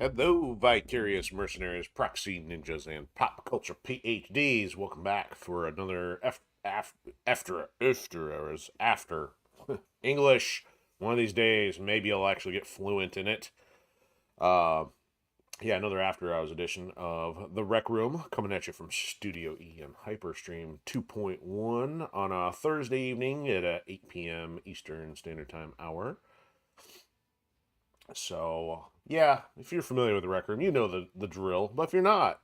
Hello, vicarious mercenaries, proxy ninjas, and pop culture PhDs. Welcome back for another after hours after English. One of these days, maybe I'll actually get fluent in it. Uh, yeah, another after hours edition of the Rec Room coming at you from Studio EM Hyperstream 2.1 on a Thursday evening at 8 p.m. Eastern Standard Time hour. So, yeah, if you're familiar with the Rec Room, you know the drill. But if you're not,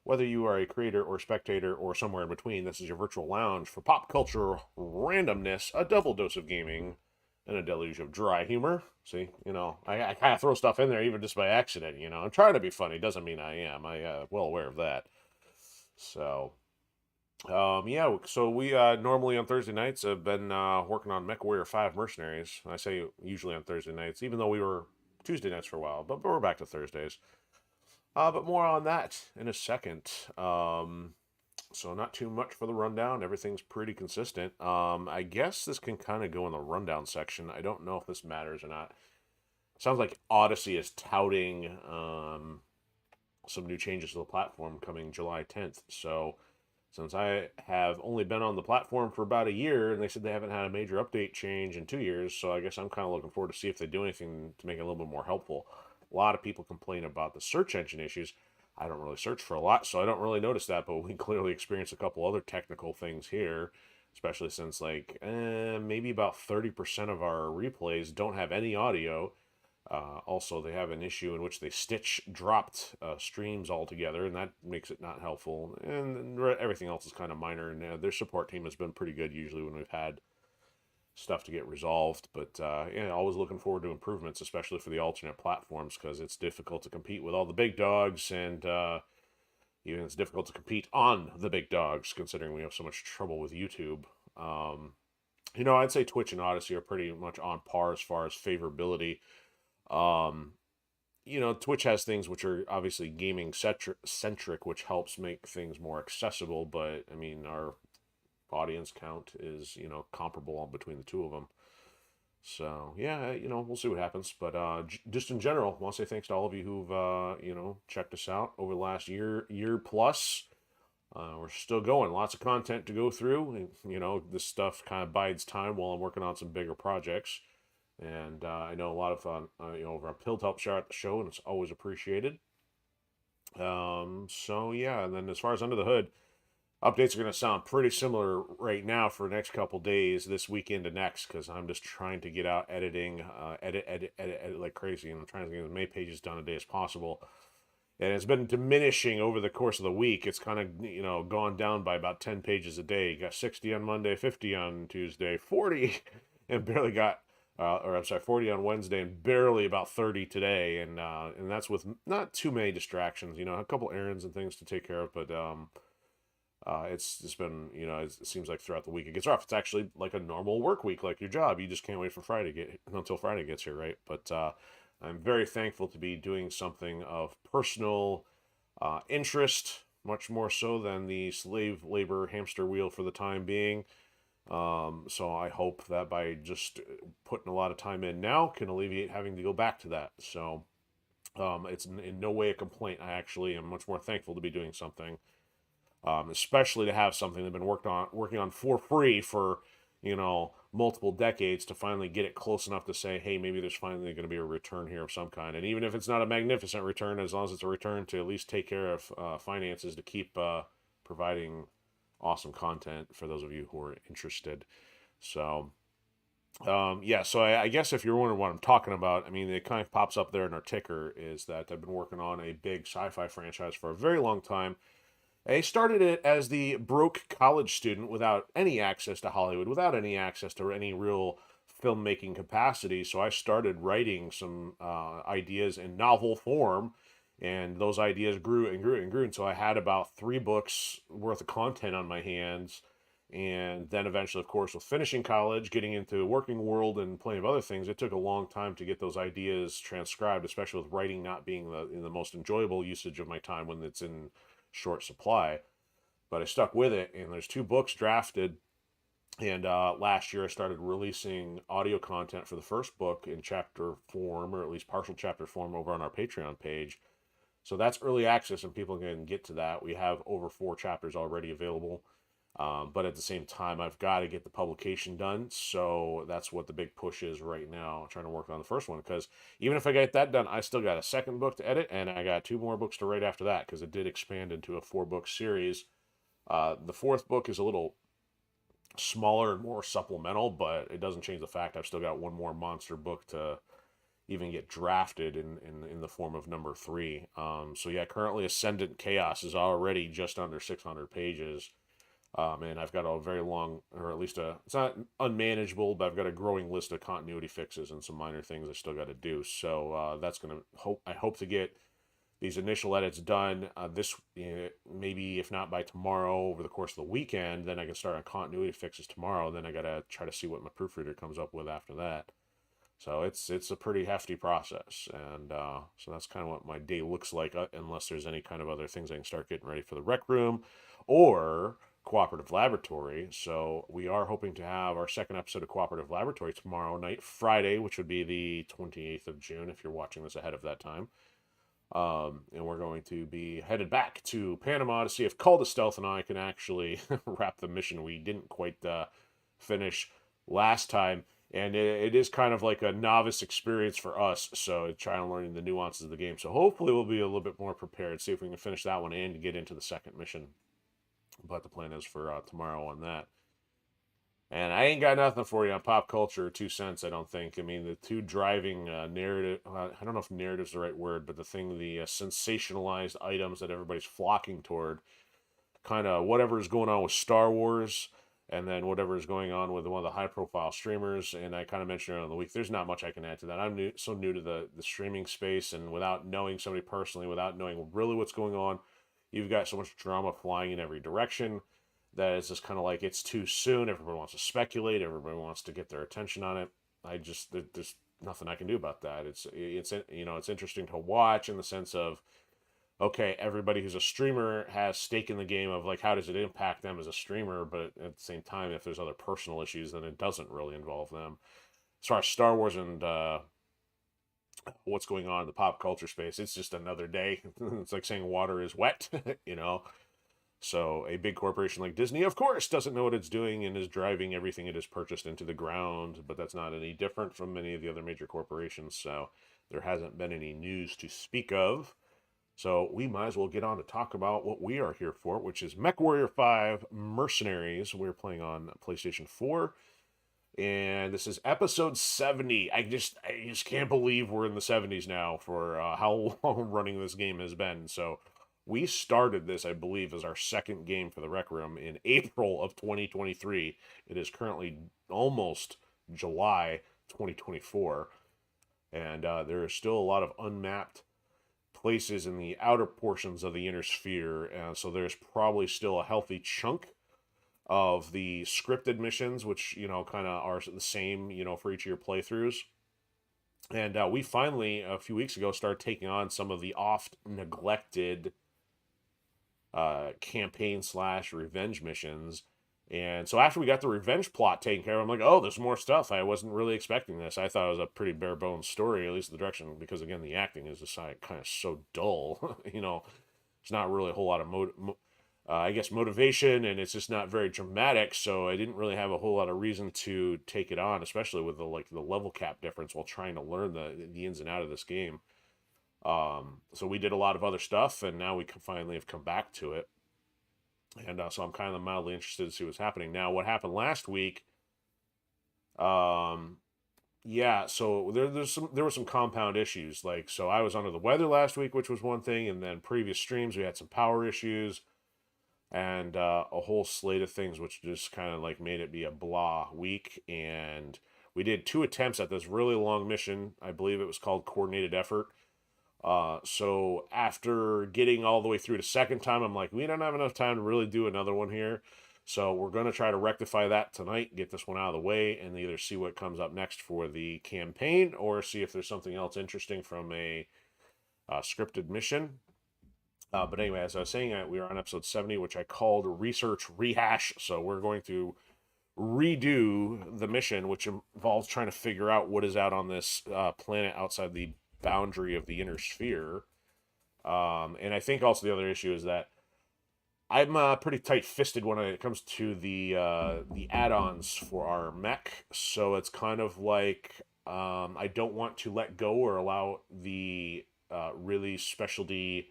whether you are a creator or spectator or somewhere in between, this is your virtual lounge for pop culture randomness, a double dose of gaming, and a deluge of dry humor. See, I kind of throw stuff in there even just by accident. I'm trying to be funny. Doesn't mean I am. I well aware of that. So, yeah. So we normally on Thursday nights have been working on MechWarrior 5 Mercenaries. I say usually on Thursday nights, even though we were Tuesday nights for a while, but we're back to Thursdays. But more on that in a second. So not too much for the rundown. Everything's pretty consistent. I guess this can kind of go in the rundown section. I don't know if this matters or not. Sounds like Odysee is touting some new changes to the platform coming July 10th. So since I have only been on the platform for about a year, and they said they haven't had a major update change in 2 years, so I guess I'm kind of looking forward to see if they do anything to make it a little bit more helpful. A lot of people complain about the search engine issues. I don't really search for a lot, so I don't really notice that, but we clearly experience a couple other technical things here, especially since maybe about 30% of our replays don't have any audio. Also, they have an issue in which they stitch dropped streams altogether, and that makes it not helpful. And everything else is kind of minor, and their support team has been pretty good usually when we've had stuff to get resolved. But yeah, always looking forward to improvements, especially for the alternate platforms, because it's difficult to compete with all the big dogs, and even it's difficult to compete on the big dogs, considering we have so much trouble with YouTube. I'd say Twitch and Odysee are pretty much on par as far as favorability. Um, Twitch has things which are obviously gaming centric, which helps make things more accessible. But I mean, our audience count is comparable between the two of them. So yeah, we'll see what happens. But just in general, I want to say thanks to all of you who've checked us out over the last year plus. We're still going. Lots of content to go through. And, this stuff kind of bides time while I'm working on some bigger projects. And I know a lot of fun, over on Pill help share at the show, and it's always appreciated. So yeah, and then as far as Under the Hood, updates are going to sound pretty similar right now for the next couple days, this weekend to next, because I'm just trying to get out editing, edit like crazy, and I'm trying to get as many pages done a day as possible. And it's been diminishing over the course of the week. It's kind of, gone down by about 10 pages a day. You got 60 on Monday, 50 on Tuesday, 40, and barely got 40 on Wednesday and barely about 30 today, and that's with not too many distractions. A couple errands and things to take care of, but it's just been, it seems like throughout the week it gets rough. It's actually like a normal work week, like your job. You just can't wait for Friday until Friday gets here, right? But I'm very thankful to be doing something of personal interest, much more so than the slave labor hamster wheel for the time being. So I hope that by just putting a lot of time in now can alleviate having to go back to that. So it's in no way a complaint. I actually am much more thankful to be doing something, especially to have something that's been working on for free for multiple decades, to finally get it close enough to say, hey, maybe there's finally going to be a return here of some kind. And even if it's not a magnificent return, as long as it's a return to at least take care of finances to keep providing awesome content for those of you who are interested. So yeah, so I guess if you're wondering what I'm talking about, I mean, it kind of pops up there in our ticker, is that I've been working on a big sci-fi franchise for a very long time. I started it as the broke college student without any access to Hollywood, without any access to any real filmmaking capacity. So I started writing some ideas in novel form, and those ideas grew and grew and grew. And so I had about 3 books worth of content on my hands. And then eventually, of course, with finishing college, getting into the working world and plenty of other things, it took a long time to get those ideas transcribed, especially with writing not being the most enjoyable usage of my time when it's in short supply. But I stuck with it, and there's 2 books drafted, And last year, I started releasing audio content for the first book in chapter form, or at least partial chapter form, over on our Patreon page. So that's early access, and people can get to that. We have over 4 chapters already available. But at the same time, I've got to get the publication done. So that's what the big push is right now, trying to work on the first one. Because even if I get that done, I still got a second book to edit, and I got 2 more books to write after that, because it did expand into a 4-book series. The fourth book is a little smaller and more supplemental, but it doesn't change the fact I've still got one more monster book to even get drafted in the form of number 3. So yeah, currently Ascendant Chaos is already just under 600 pages. And I've got a very long, or at least it's not unmanageable, but I've got a growing list of continuity fixes and some minor things I still got to do. So that's going to I hope to get these initial edits done this, maybe if not by tomorrow, over the course of the weekend. Then I can start on continuity fixes tomorrow. Then I got to try to see what my proofreader comes up with after that. So it's a pretty hefty process, and so that's kind of what my day looks like, unless there's any kind of other things I can start getting ready for the rec room or cooperative laboratory. So we are hoping to have our second episode of cooperative laboratory tomorrow night, Friday, which would be the 28th of June if you're watching this ahead of that time. And we're going to be headed back to Panama to see if Call to Stealth and I can actually wrap the mission we didn't quite finish last time. And it is kind of like a novice experience for us, so trying to learn the nuances of the game. So hopefully we'll be a little bit more prepared, see if we can finish that one and get into the second mission. But the plan is for tomorrow on that. And I ain't got nothing for you on pop culture or 2 cents, I don't think. I mean, the two driving narrative, I don't know if narrative's the right word, but the sensationalized items that everybody's flocking toward, kind of whatever is going on with Star Wars, and then whatever is going on with one of the high profile streamers. And I kind of mentioned earlier in the week, there's not much I can add to that. I'm so new to the streaming space, and without knowing somebody personally, without knowing really what's going on, you've got so much drama flying in every direction that it's just kind of like it's too soon. Everybody wants to speculate. Everybody wants to get their attention on it. There's nothing I can do about that. It's interesting to watch in the sense of, okay, everybody who's a streamer has stake in the game of like how does it impact them as a streamer, but at the same time, if there's other personal issues, then it doesn't really involve them. As far as Star Wars and what's going on in the pop culture space, it's just another day. It's like saying water is wet, you know. So a big corporation like Disney, of course, doesn't know what it's doing and is driving everything it has purchased into the ground, but that's not any different from many of the other major corporations, so there hasn't been any news to speak of. So we might as well get on to talk about what we are here for, which is MechWarrior 5 Mercenaries. We're playing on PlayStation 4, and this is episode 70. I just can't believe we're in the 70s now for how long running this game has been. So we started this, I believe, as our second game for the Rec Room in April of 2023. It is currently almost July 2024, and there is still a lot of unmapped places in the outer portions of the inner sphere. So there's probably still a healthy chunk of the scripted missions, which, kind of are the same, for each of your playthroughs. And we finally, a few weeks ago, started taking on some of the oft neglected campaign/revenge missions. And so after we got the revenge plot taken care of, I'm like, oh, there's more stuff. I wasn't really expecting this. I thought it was a pretty bare bones story, at least the direction, because again, the acting is just kind of so dull. It's not really a whole lot of motivation, and it's just not very dramatic. So I didn't really have a whole lot of reason to take it on, especially with the level cap difference while trying to learn the ins and out of this game. So we did a lot of other stuff, and now we finally have come back to it. And so I'm kind of mildly interested to see what's happening. Now, what happened last week, yeah, so there were some compound issues. So I was under the weather last week, which was one thing, and then previous streams, we had some power issues, and a whole slate of things, which just kind of made it be a blah week. And we did 2 attempts at this really long mission. I believe it was called Coordinated Effort. So after getting all the way through the second time, I'm like, we don't have enough time to really do another one here. So we're going to try to rectify that tonight, get this one out of the way, and either see what comes up next for the campaign or see if there's something else interesting from a scripted mission. But anyway, as I was saying, we are on episode 70, which I called Research Rehash. So we're going to redo the mission, which involves trying to figure out what is out on this planet outside the boundary of the inner sphere. And I think also the other issue is that I'm pretty tight-fisted when it comes to the add-ons for our mech. So it's kind of like I don't want to let go or allow the really specialty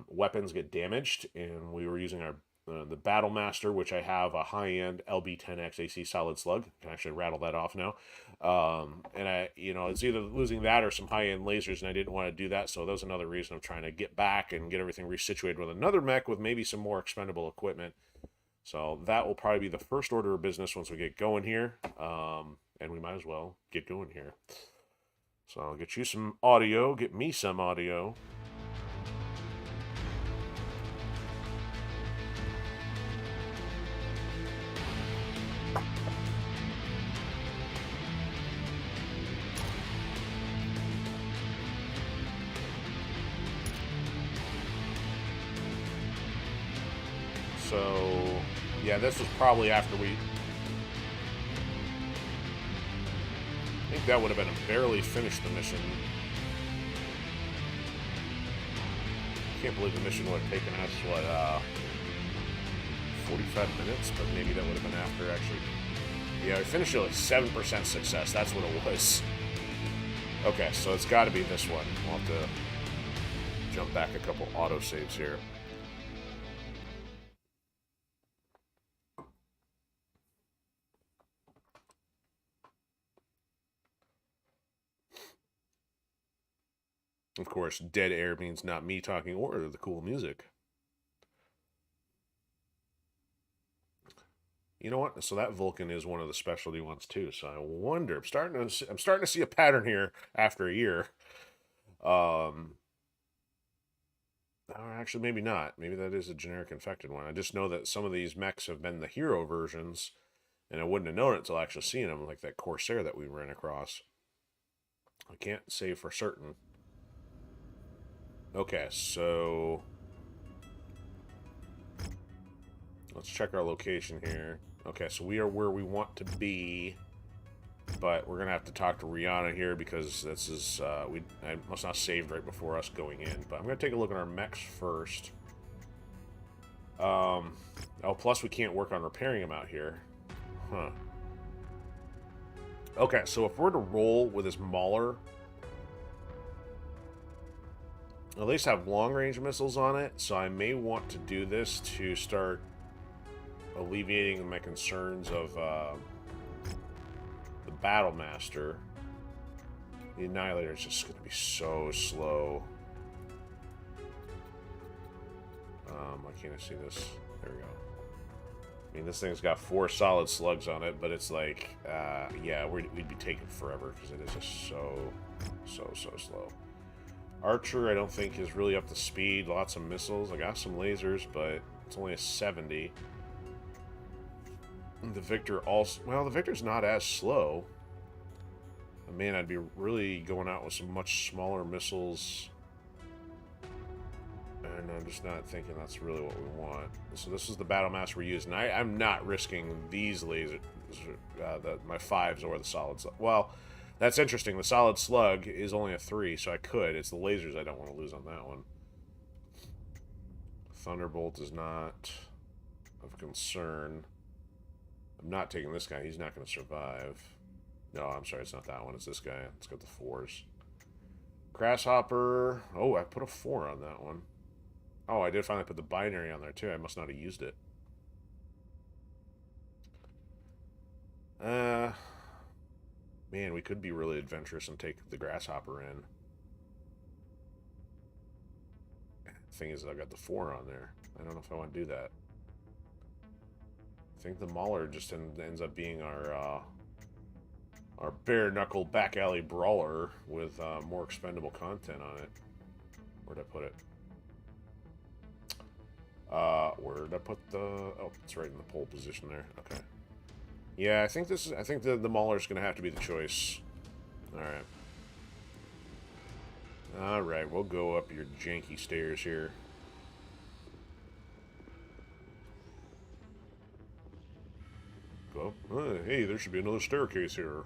weapons get damaged. And we were using our the Battle Master, which I have a high-end LB10X AC solid slug. I can actually rattle that off now. And it's either losing that or some high-end lasers, and I didn't want to do that. So that was another reason I'm trying to get back and get everything resituated with another mech with maybe some more expendable equipment. So that will probably be the first order of business once we get going here. And we might as well get going here. So I'll get you some audio, get me some audio. So, yeah, this was probably after we... I think that would have been a barely finished the mission. Can't believe the mission would have taken us, 45 minutes? But maybe that would have been after, actually. Yeah, we finished it with 7% success. That's what it was. Okay, so it's got to be this one. We'll have to jump back a couple autosaves here. Of course, dead air means not me talking or the cool music. You know what? So that Vulcan is one of the specialty ones too. So I wonder. I'm starting to see a pattern here after a year. Or actually, maybe not. Maybe that is a generic infected one. I just know that some of these mechs have been the hero versions, and I wouldn't have known it until actually seeing them, like that Corsair that we ran across. I can't say for certain. Okay, so let's check our location here. Okay, so we are where we want to be, but we're gonna have to talk to Rihanna here because this is I must not saved right before us going in. But I'm gonna take a look at our mechs first. Oh, plus we can't work on repairing them out here, huh? Okay, so if we're to roll with this Mauler, at least have long-range missiles on it, so I may want to do this to start alleviating my concerns of the Battle Master. The Annihilator is just going to be so slow. Why can't I see this? There we go. I mean, this thing's got 4 solid slugs on it, but it's like, yeah, we'd be taking forever because it is just so slow. Archer, I don't think, is really up to speed. Lots of missiles. I got some lasers, but it's only a 70. The Victor also... Well, the Victor's not as slow. Man, I'd be really going out with some much smaller missiles. And I'm just not thinking that's really what we want. So this is the Battle Master we're using. I'm not risking these lasers, my 5s or the solid slug. Well, that's interesting. The solid slug is only a 3, so I could. It's the lasers I don't want to lose on that one. Thunderbolt is not of concern. I'm not taking this guy. He's not going to survive. No, I'm sorry. It's not that one. It's this guy. It's got the 4s. Grasshopper. Oh, I put a 4 on that one. Oh, I did finally put the binary on there, too. I must not have used it. Man, we could be really adventurous and take the Grasshopper in. Thing is, I got the 4 on there. I don't know if I want to do that. I think the Mauler just ends up being our bare-knuckle back-alley brawler with more expendable content on it. Where'd I put it? Where'd I put the... Oh, it's right in the pole position there. Okay. Yeah, I think the Mauler's gonna have to be the choice. Alright. Alright, we'll go up your janky stairs here. Go up. Hey, there should be another staircase here.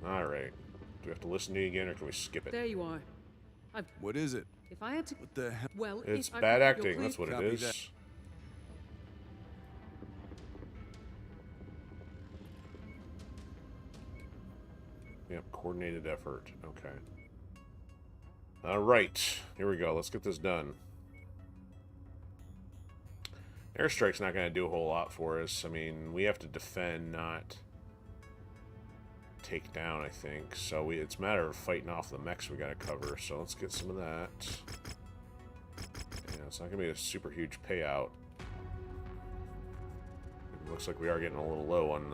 Alright. Do we have to listen to you again, or can we skip it? There you are. What is it? If I had to... What the hell? Well, It's if I- bad you're acting, clear- that's what it Copy is. that. Yep, coordinated effort. Okay. Alright, here we go. Let's get this done. Airstrike's not going to do a whole lot for us. I mean, we have to defend, not take down, I think. So it's a matter of fighting off the mechs we got to cover. So let's get some of that. Yeah, it's not going to be a super huge payout. It looks like we are getting a little low on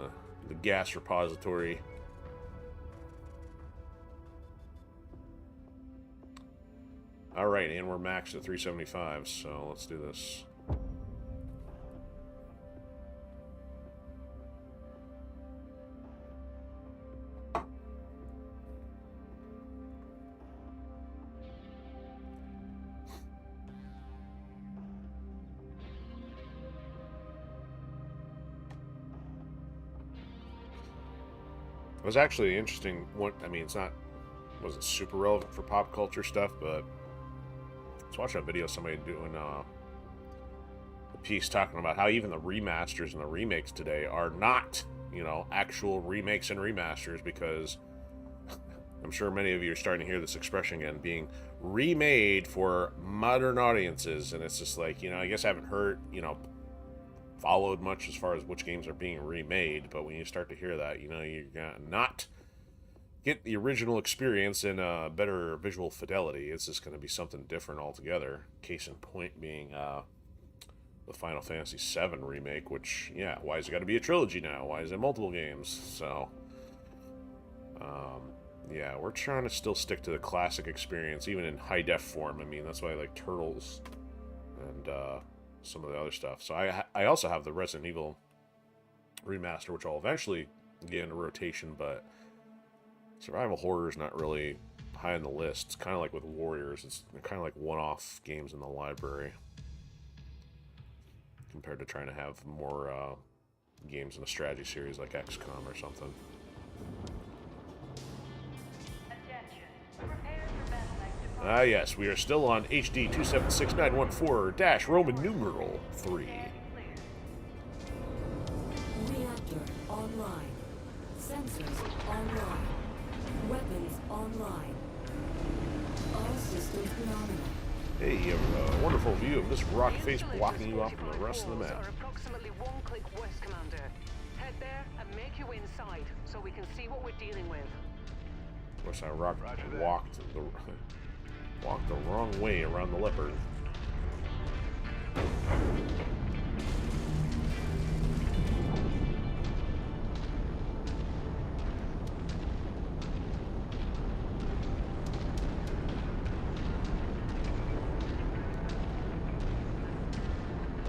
the gas repository. Alright, and we're maxed at 375, so let's do this. It was actually interesting. I mean, wasn't super relevant for pop culture stuff, but I was watching a video of somebody doing a piece talking about how even the remasters and the remakes today are not, you know, actual remakes and remasters, because I'm sure many of you are starting to hear this expression again, being remade for modern audiences, and it's just like, you know, I guess I haven't heard, you know, followed much as far as which games are being remade, but when you start to hear that, you know, you're gonna not get the original experience in better visual fidelity. It's just going to be something different altogether. Case in point being the Final Fantasy VII remake, which, yeah, why has it got to be a trilogy now? Why is it multiple games? So, yeah, we're trying to still stick to the classic experience, even in high-def form. I mean, that's why I like Turtles and some of the other stuff. So I also have the Resident Evil remaster, which I'll eventually get into rotation, but survival horror is not really high on the list. It's kind of like with Warriors. It's kind of like one-off games in the library compared to trying to have more games in a strategy series like XCOM or something. Yes, we are still on HD 276914 Roman numeral 3. Reactor online. Sensors online. Weapons online. All systems nominal. Hey, you have a wonderful view of this rock face blocking you off from the rest of the map. Are approximately 1 click west, Commander. Head there and make your way inside so we can see what we're dealing with. Of course, I walked the wrong way around the leopard.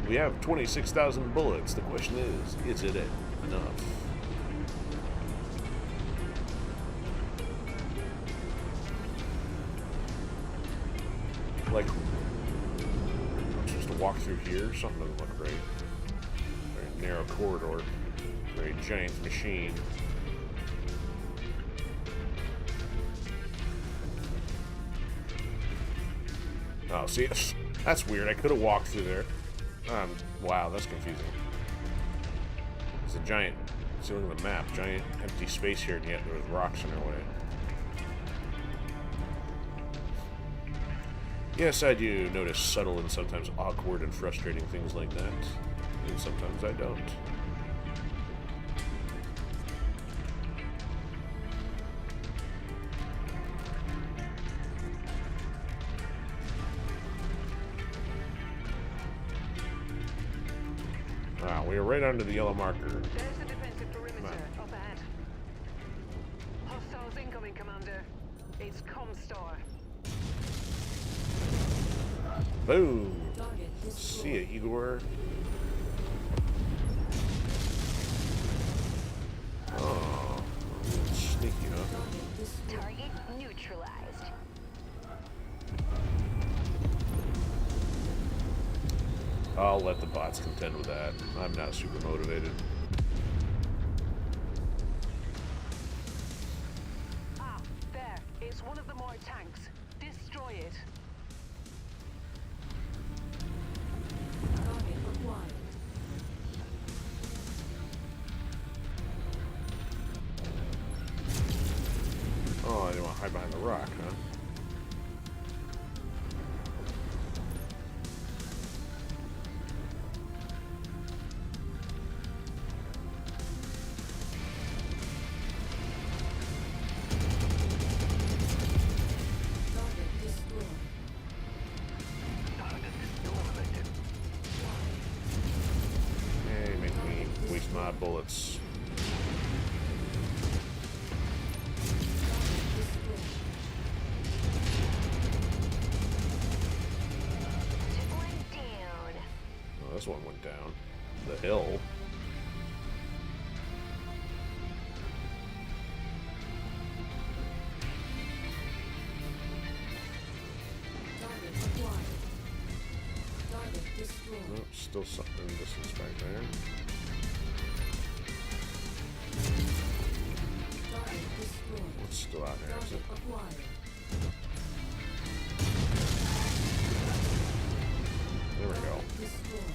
We have 26,000 bullets. The question is it enough? Like, I'm supposed to walk through here? Something doesn't look right. Very narrow corridor. Very giant machine. Oh, see, that's weird. I could have walked through there. Wow, that's confusing. It's a giant, see, look at the map, giant empty space here, and yet there's rocks in our way. Yes, I do notice subtle and sometimes awkward and frustrating things like that, and sometimes I don't. Wow, we are right under the yellow marker. There's the defensive perimeter up ahead. Hostiles incoming, Commander. It's Comstar. Boom! See ya, Igor. Oh, sneaky, huh? Target neutralized. I'll let the bots contend with that. I'm not super motivated. Ah, there. It's one of the more tanks. Destroy it. Target acquired. Oh, they want to hide behind the rock, huh? Target destroyed. Hey, make me waste my bullets. Oh, this one went down. The hill. Target acquired. Target destroyed. Oh, still something in distance back there. Target destroyed. What's still out here? Is Target it? acquired. There we go. Destroyed.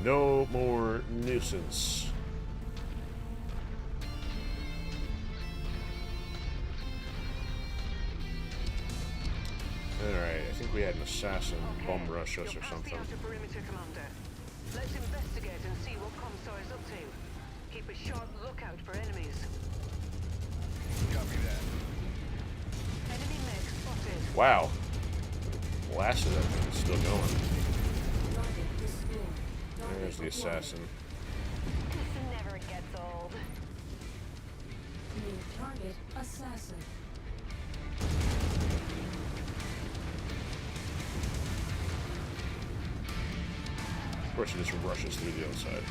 No more nuisance. Alright, I think we had an assassin bum rush us You're or past something. the outer perimeter, Commander. Let's investigate and see what Comstar is up to. Keep a sharp lookout for enemies. Copy that. Enemy mech spotted. Wow. Blasted that thing. It's still going. Target destroyed. Target There's the acquired. assassin. This never gets old. New target assassin. Of course, he just rushes through the other side.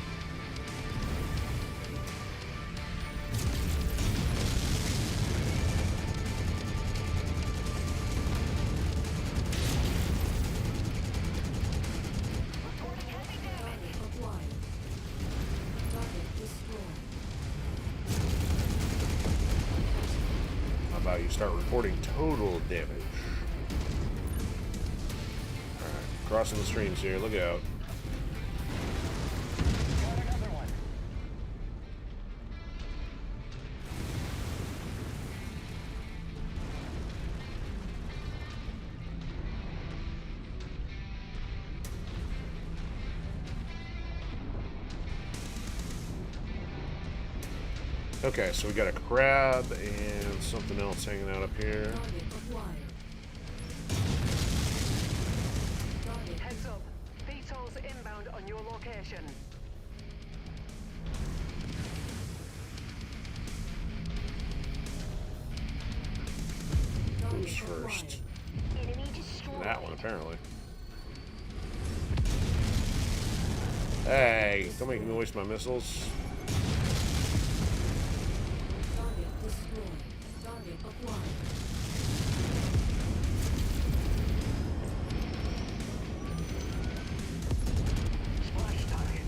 Target acquired. Target destroyed. How about you start reporting total damage? Alright, crossing the streams here. Look out. Okay, so we got a crab and something else hanging out up here. Target acquired. Target Heads up. VTOL's inbound on your location. target Who's first? acquired. Enemy destroyed. That one, apparently. Hey, don't make me waste my missiles. Target destroyed. Target acquired. Splash target.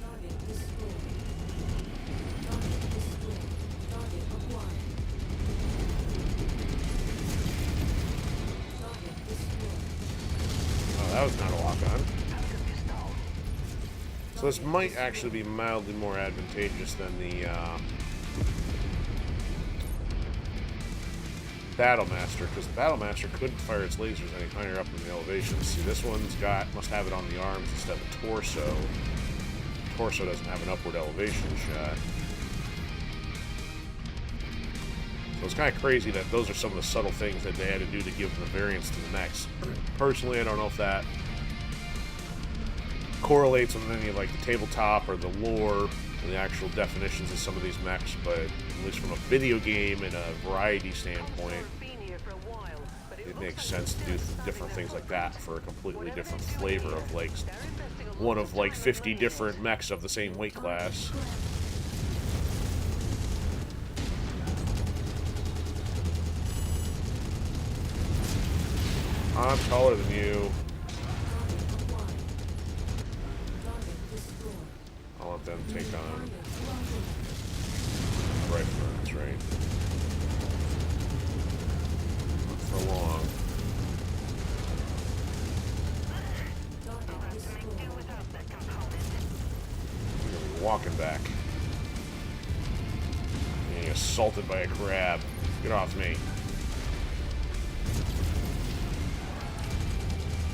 Target destroyed. Target destroyed. Target acquired. Target destroyed. Oh, that was not a lock-on. Target pistol. So this might actually be mildly more advantageous than the Battlemaster, because the Battlemaster couldn't fire its lasers any higher up in the elevations. See, this one's must have it on the arms instead of the torso. Torso doesn't have an upward elevation shot. So it's kind of crazy that those are some of the subtle things that they had to do to give the variance to the mechs. Personally, I don't know if that correlates with any of like the tabletop or the lore and the actual definitions of some of these mechs, but at least from a video game and a variety standpoint, it makes sense to do different things like that for a completely different flavor of like one of like 50 different mechs of the same weight class. I'm taller than you. let them take on Riflemen, right? Not for long. We're gonna be walking back. Getting assaulted by a crab. Get off me.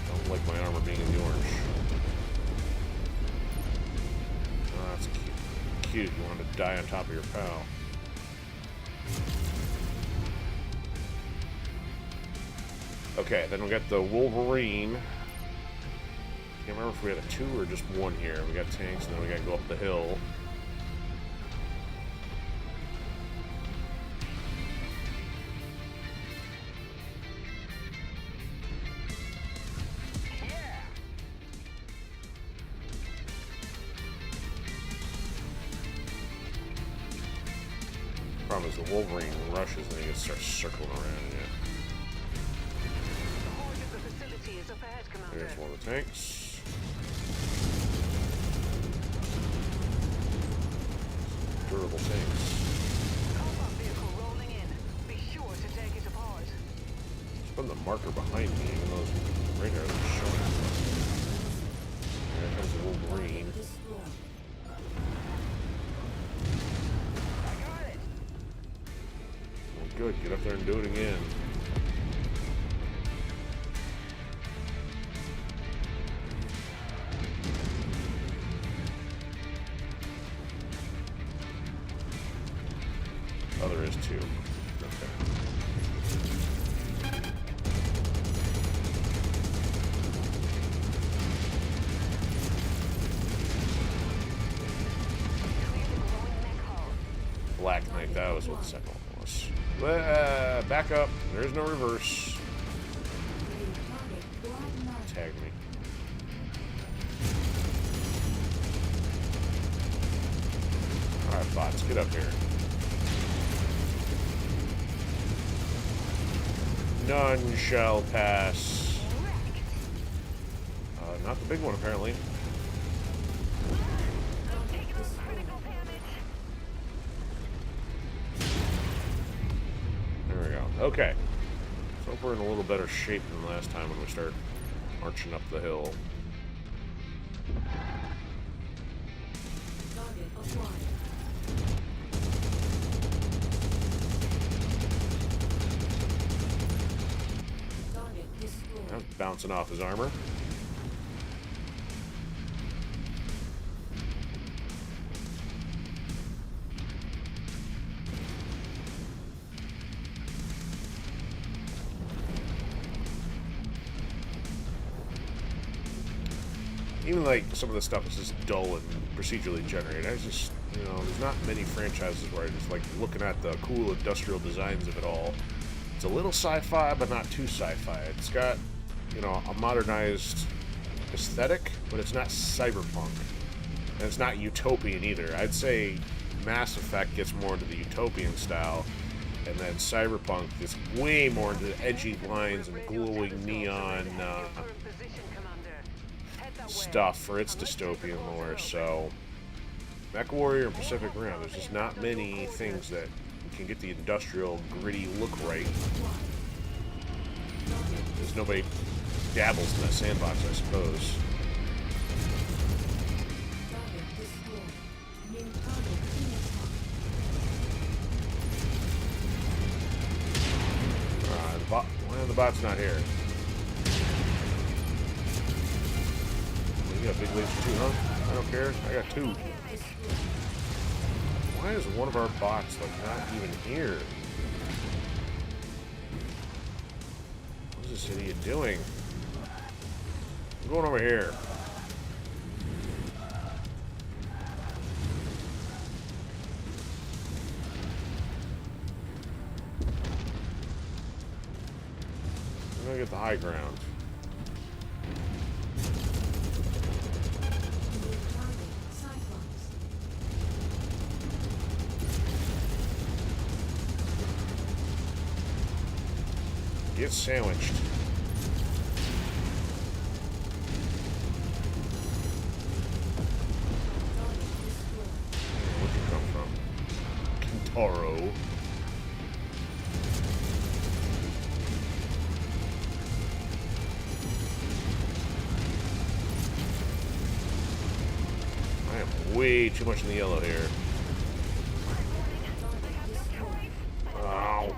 Don't like my armor being in the orange. Oh, that's cute. Cute. You want to die on top of your pal. Okay, then we got the Wolverine. Can't remember if we had a 2 or just 1 here. We got tanks, and then we got to go up the hill. Problem is the Wolverine rushes and he starts circling around. Yeah. The heart of the facility is up ahead, Commander. There's one of the tanks. Durable tanks. Combat vehicle rolling in. Be sure to take it apart. Let's put the marker behind me, even though those radar is showing up. There comes the Wolverine. Good, get up there and do it again. Oh, there is 2. Okay. Black Knight, that was what the second one was. Back up. There's no reverse. Tag me. Alright, bots, get up here. None shall pass. Not the big one, apparently. Okay. So we're in a little better shape than last time when we start marching up the hill. That's bouncing off his armor. Even like some of the stuff is just dull and procedurally generated. I just, you know, there's not many franchises where I just like looking at the cool industrial designs of it all. It's a little sci-fi, but not too sci-fi. It's got, you know, a modernized aesthetic, but it's not cyberpunk. And it's not utopian either. I'd say Mass Effect gets more into the utopian style, and then cyberpunk is way more into the edgy lines and glowing neon stuff for its dystopian lore. So MechWarrior and Pacific Rim, there's just not many things that can get the industrial gritty look right. There's nobody dabbles in that sandbox, I suppose. Why are the bot's not here? You got big laser too, huh? I don't care. I got 2. Why is one of our bots like not even here? What is this idiot doing? I'm going over here. I'm gonna get the high ground. Get sandwiched. Oro. I am way too much in the yellow here. Ow.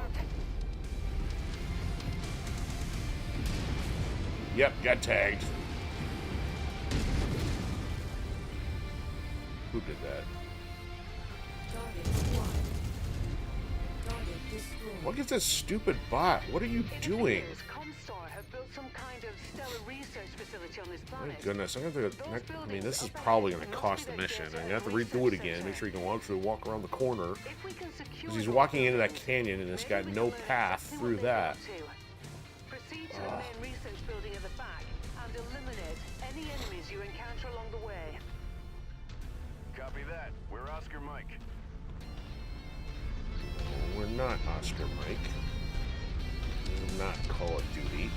Yep, got tagged. Who did that? Target acquired. Target destroyed. Look at this stupid bot. What are you It doing? appears Comstar have built some kind of stellar research facility on this My planet. goodness, I'm gonna have to. I mean, this is probably gonna cost the mission. I'm gonna have to redo it again. Make sure you can walk around the corner. If we can secure Because he's those walking into that buildings, canyon and it's got maybe we no can learn path exactly through what they're that. up to. Proceed to the main research building at the back and eliminate any enemies you encounter along the way. Copy that. We're Oscar Mike. We're not Oscar Mike. We're not Call of Duty.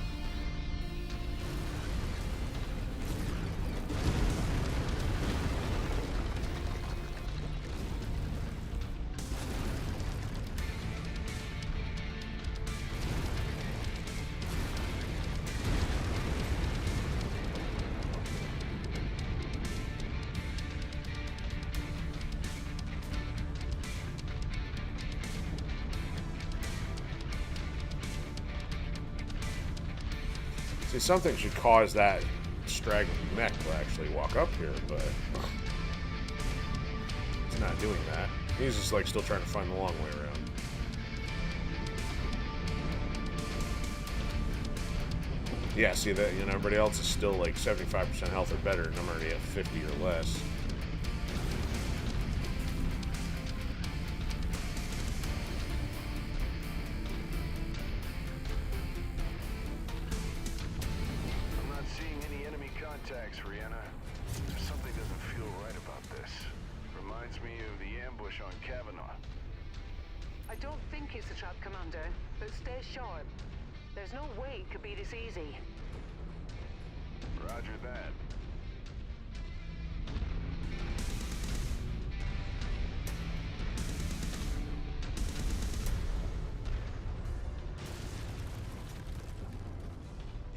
See, something should cause that straggling mech to actually walk up here, but it's not doing that. He's just like still trying to find the long way around. Yeah, see that, you know, everybody else is still like 75% health or better, and I'm already at 50 or less. I'm not seeing any enemy contacts, Rihanna. Something doesn't feel right about this. Reminds me of the ambush on Kavanaugh. I don't think it's a trap, Commander, but stay sharp. There's no way it could be this easy. Roger that.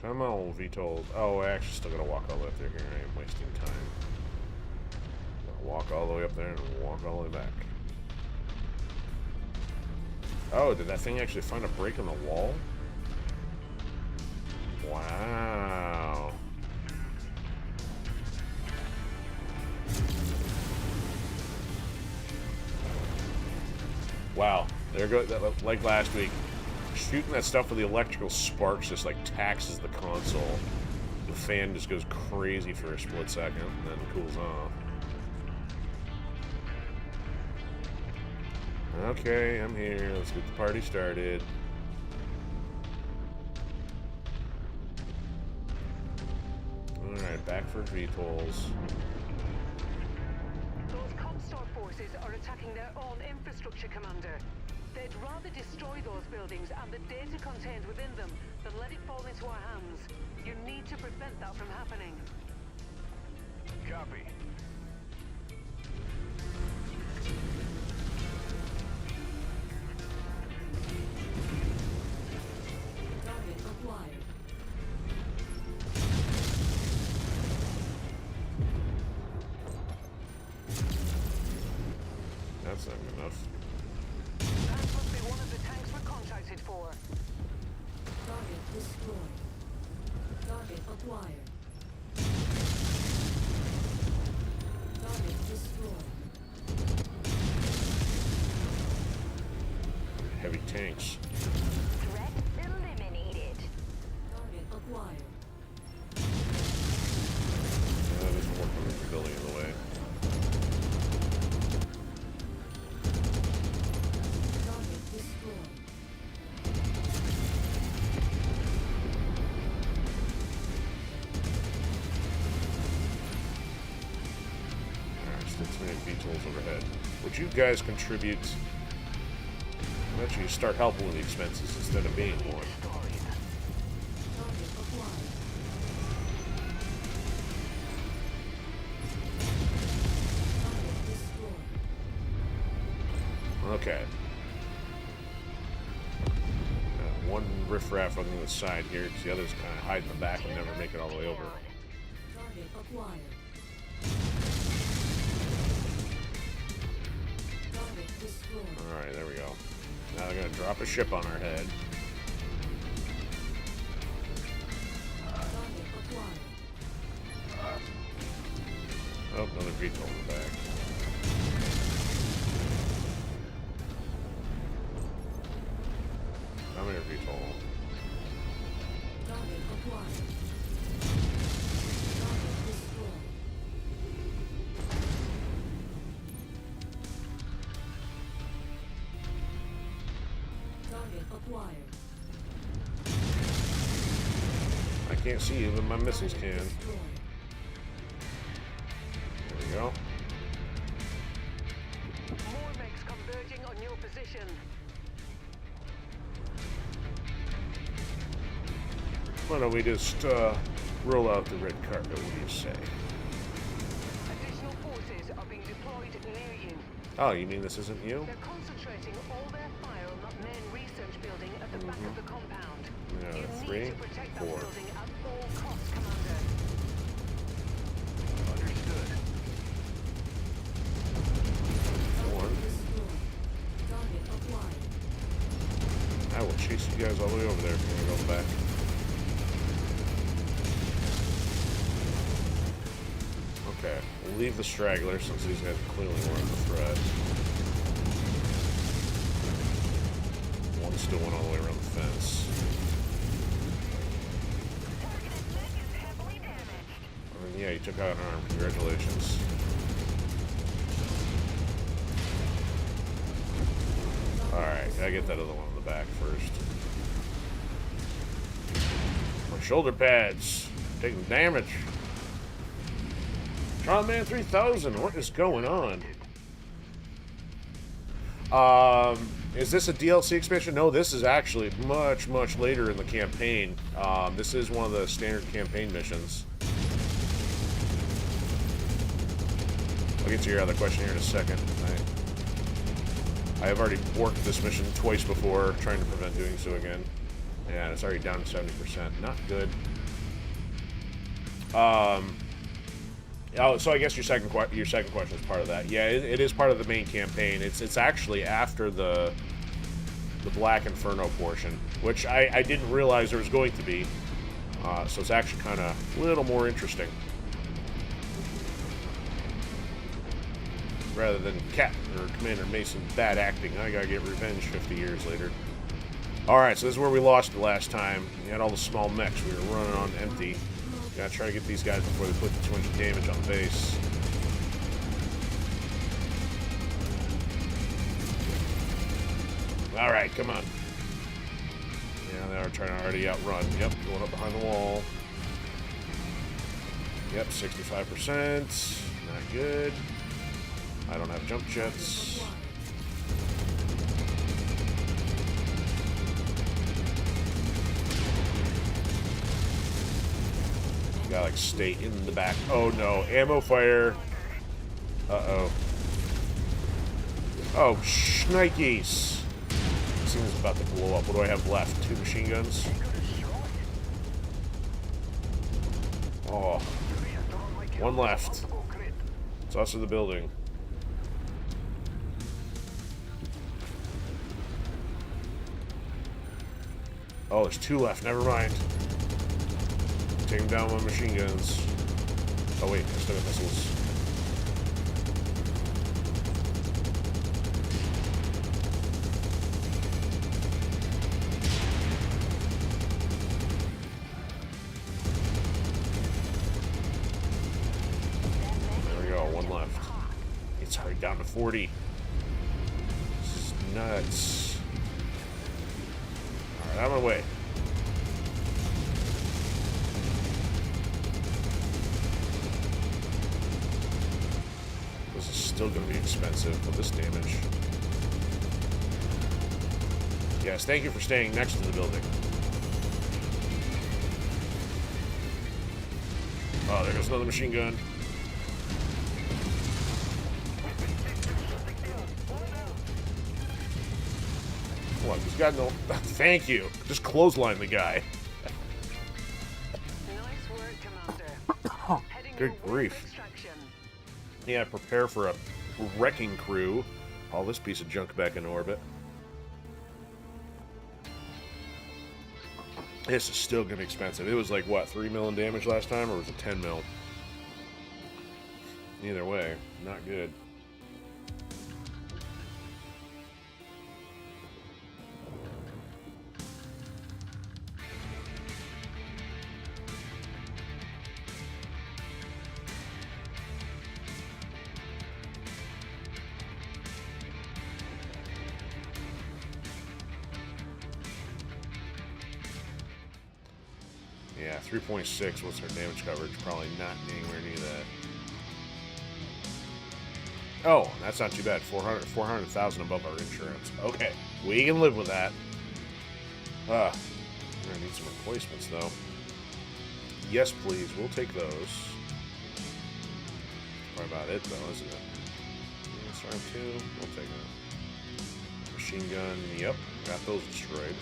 Come on, VTOL. Oh, I actually still gotta walk all the way up there. Here I am wasting time. Gotta walk all the way up there and walk all the way back. Oh, did that thing actually find a break in the wall? Wow. Wow. There goes, like last week. Shooting that stuff with the electrical sparks just like taxes the console. The fan just goes crazy for a split second and then cools off. Okay, I'm here. Let's get the party started. Alright, back for VTOLs. Those Comstar forces are attacking their own infrastructure, Commander. They'd rather destroy those buildings and the data contained within them than let it fall into our hands. You need to prevent that from happening. Copy. Target acquired. That's not good enough. That must be one of the tanks we're contracted for. Target destroyed. Target acquired. Target destroyed. Heavy tanks. Threat eliminated. Target acquired. Yeah, that doesn't work with the building in the way. Target destroyed. Alright, still too many VTOLs overhead. Would you guys contribute? Why don't you start helping with the expenses instead of being one? Target acquired. Target destroyed. Okay. One riffraff on the side here, because the others kind of hide in the back and never make it all the way over. Target acquired. Target destroyed. Alright, there we go. Now they're going to drop a ship on our head. Target acquired. Oh, another VTOL in the back. Come here, VTOL. Target acquired. Target destroyed. Target acquired. I can't see you, but my missiles Target can. destroyed. There we go. More mechs converging on your position. Why don't we just roll out the red carpet? What do you say? Additional forces are being deployed near you. Oh, you mean this isn't you? They're concentrating all their fire on that main research building at the back of the compound. Yeah, You 3, need to protect that 4. building at all costs, Commander. Understood. One. Destroyed. Target acquired. I will chase you guys all the way over there if you want to go back. Okay, we'll leave the straggler since these guys are clearly more of a threat. One still went all the way around the fence. I mean, yeah, you took out an arm. Congratulations. Alright, gotta get that other one in the back first. My shoulder pads taking damage. Man 3000, what is going on? Is this a DLC expansion? No, this is actually much, much later in the campaign. This is one of the standard campaign missions. I'll get to your other question here in a second. I have already worked this mission twice before, trying to prevent doing so again. Yeah, it's already down to 70%. Not good. Oh, so I guess your second question is part of that. Yeah, it is part of the main campaign. It's actually after the Black Inferno portion, which I didn't realize there was going to be. So it's actually kind of a little more interesting. Rather than Captain or Commander Mason bad acting, I gotta get revenge 50 years later. Alright, so this is where we lost it last time. We had all the small mechs. We were running on empty. Gotta try to get these guys before they put too much damage on base. Alright, come on. Yeah, they are trying to already outrun. Yep, going up behind the wall. Yep, 65%. Not good. I don't have jump jets. Gotta like stay in the back. Oh no, ammo fire. Uh-oh. Oh, shnikes. This thing's about to blow up. What do I have left? 2 machine guns? Oh. 1 left. It's us in the building. Oh, there's 2 left. Never mind. Taking down my machine guns. Oh wait, I still got missiles. There we go, 1 left. It's already down to 40. This is nuts. Alright, out of my way. This is still going to be expensive with this damage. Yes, thank you for staying next to the building. Oh, there goes another machine gun. What? He's got no... Thank you. Just clothesline the guy. Nice work, Commander. Heading Good your way grief. for extraction. Yeah, prepare for a wrecking crew. Haul this piece of junk back in orbit. This is still gonna be expensive. It was like, what, 3 mil in damage last time, or was it 10 mil? Either way, not good. Yeah, 3.6, what's her damage coverage? Probably not anywhere near that. Oh, that's not too bad. 400,000 above our insurance. Okay, we can live with that. We're gonna need some replacements, though. Yes, please. We'll take those. Probably about it, though, isn't it? Storm 2. We'll take that. Machine gun. Yep. Got those destroyed.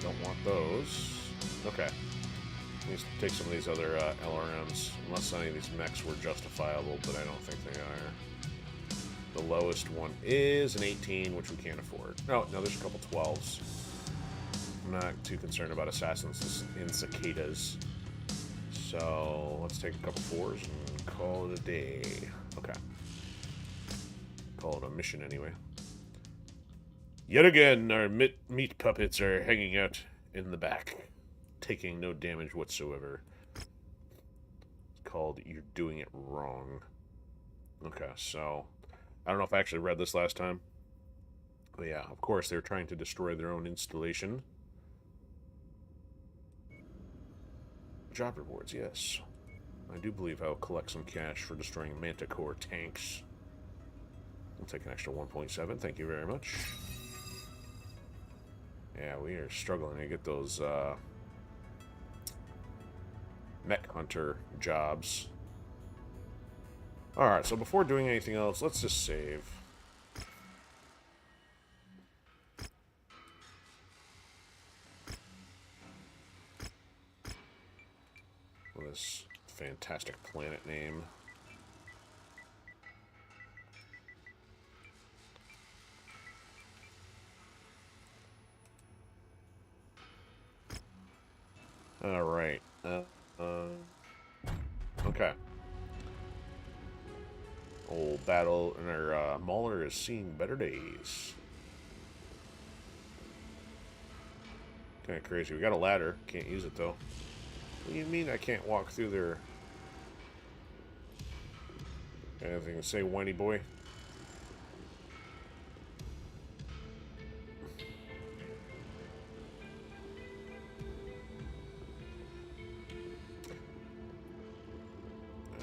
Don't want those. Okay. Let's take some of these other LRMs. Unless any of these mechs were justifiable, but I don't think they are. The lowest one is an 18, which we can't afford. No, there's a couple 12s. I'm not too concerned about assassins in cicadas. So let's take a couple 4s and call it a day. Okay. Call it a mission anyway. Yet again, our meat puppets are hanging out in the back, taking no damage whatsoever. It's called You're Doing It Wrong. Okay, so I don't know if I actually read this last time. But yeah, of course, they're trying to destroy their own installation. Job rewards, yes. I do believe I'll collect some cash for destroying Manticore tanks. I'll take an extra 1.7, thank you very much. Yeah, we are struggling to get those mech hunter jobs. Alright, so before doing anything else, let's just save. With this fantastic planet name. Alright. Okay. Old battle, and our Mauler is seeing better days. Kind of crazy. We got a ladder. Can't use it, though. What do you mean I can't walk through there? Anything to say, whiny boy?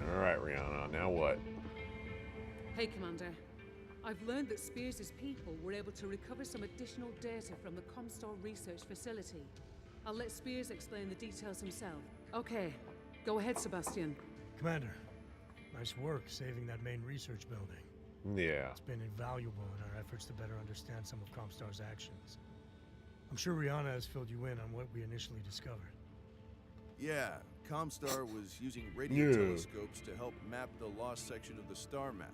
Alright, Rihanna, now what? Hey, Commander. I've learned that Spears' people were able to recover some additional data from the Comstar research facility. I'll let Spears explain the details himself. Okay, go ahead, Sebastian. Commander, nice work saving that main research building. Yeah. It's been invaluable in our efforts to better understand some of Comstar's actions. I'm sure Rihanna has filled you in on what we initially discovered. Yeah, Comstar was using radio telescopes to help map the lost section of the star map,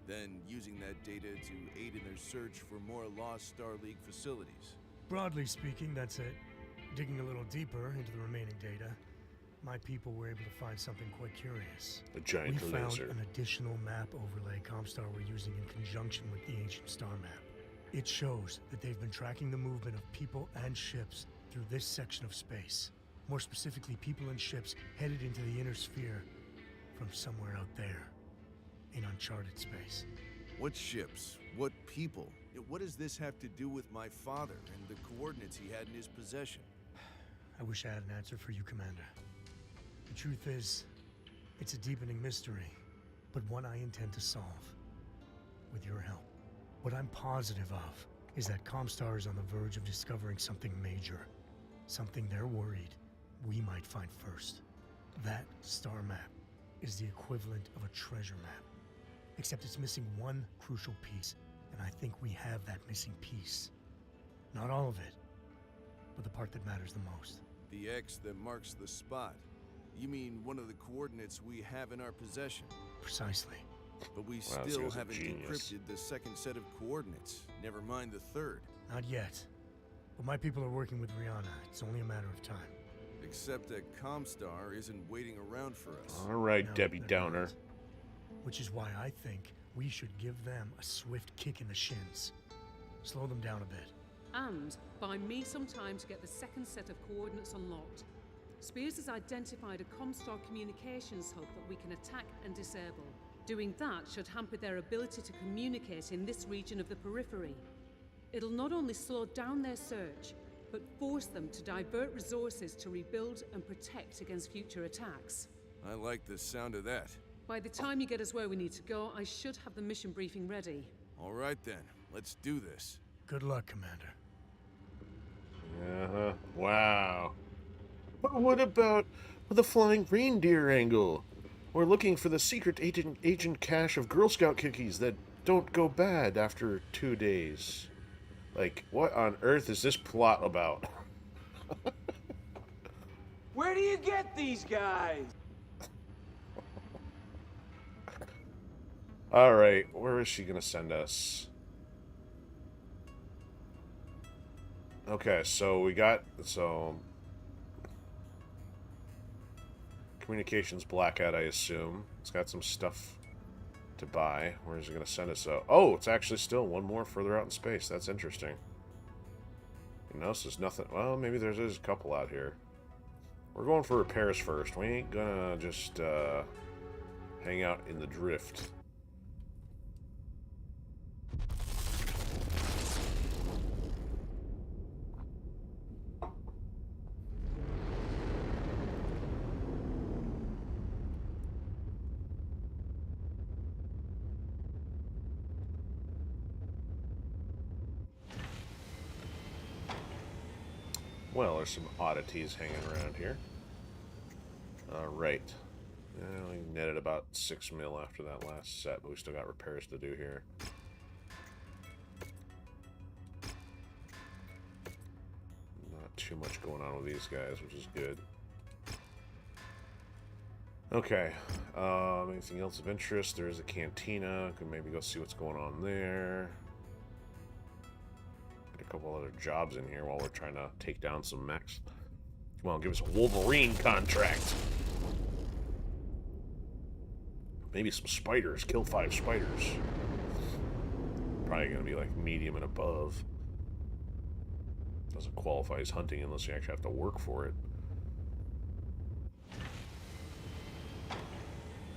then using that data to aid in their search for more lost Star League facilities. Broadly speaking, that's it. Digging a little deeper into the remaining data, my people were able to find something quite curious. A giant We found laser. an additional map overlay Comstar were using in conjunction with the ancient star map. It shows that they've been tracking the movement of people and ships through this section of space. More specifically, people and ships headed into the inner sphere from somewhere out there in uncharted space. What ships? What people? What does this have to do with my father and the coordinates he had in his possession? I wish I had an answer for you, Commander. The truth is, it's a deepening mystery, but one I intend to solve. With your help. What I'm positive of is that Comstar is on the verge of discovering something major. Something they're worried we might find first. That star map is the equivalent of a treasure map. Except it's missing one crucial piece And I think we have that missing piece. Not all of it, but the part that matters the most. The X that marks the spot. You mean one of the coordinates we have in our possession? Precisely. But we Wow, this still guy's a haven't genius. decrypted the second set of coordinates. Never mind the third. Not yet. But my people are working with Rihanna. It's only a matter of time. Except that Comstar isn't waiting around for us. All right, No, Debbie they're Downer. not. Which is why I think we should give them a swift kick in the shins. Slow them down a bit. And buy me some time to get the second set of coordinates unlocked. Spears has identified a Comstar communications hub that we can attack and disable. Doing that should hamper their ability to communicate in this region of the periphery. It'll not only slow down their search, but force them to divert resources to rebuild and protect against future attacks. I like the sound of that. By the time you get us where we need to go, I should have the mission briefing ready. All right then, let's do this. Good luck, Commander. Uh-huh. Wow. But what about the flying reindeer angle? We're looking for the secret agent cache of Girl Scout cookies that don't go bad after 2 days. Like, what on earth is this plot about? Where do you get these guys? Alright, where is she gonna send us? Okay, so we got... Communications Blackout, I assume. It's got some stuff to buy. Where is it going to send us? Oh, it's actually still one more further out in space. That's interesting. You notice there's nothing... Well, maybe there's a couple out here. We're going for repairs first. We ain't gonna just hang out in the drift. Well, there's some oddities hanging around here. Alright. We netted about 6 mil after that last set, but we still got repairs to do here. Not too much going on with these guys, which is good. Okay. Anything else of interest? There's a cantina. Could maybe go see what's going on there. A couple other jobs in here while we're trying to take down some mechs. Come on, give us a Wolverine contract. Maybe some spiders. Kill 5 spiders. Probably gonna be like medium and above. Doesn't qualify as hunting unless you actually have to work for it.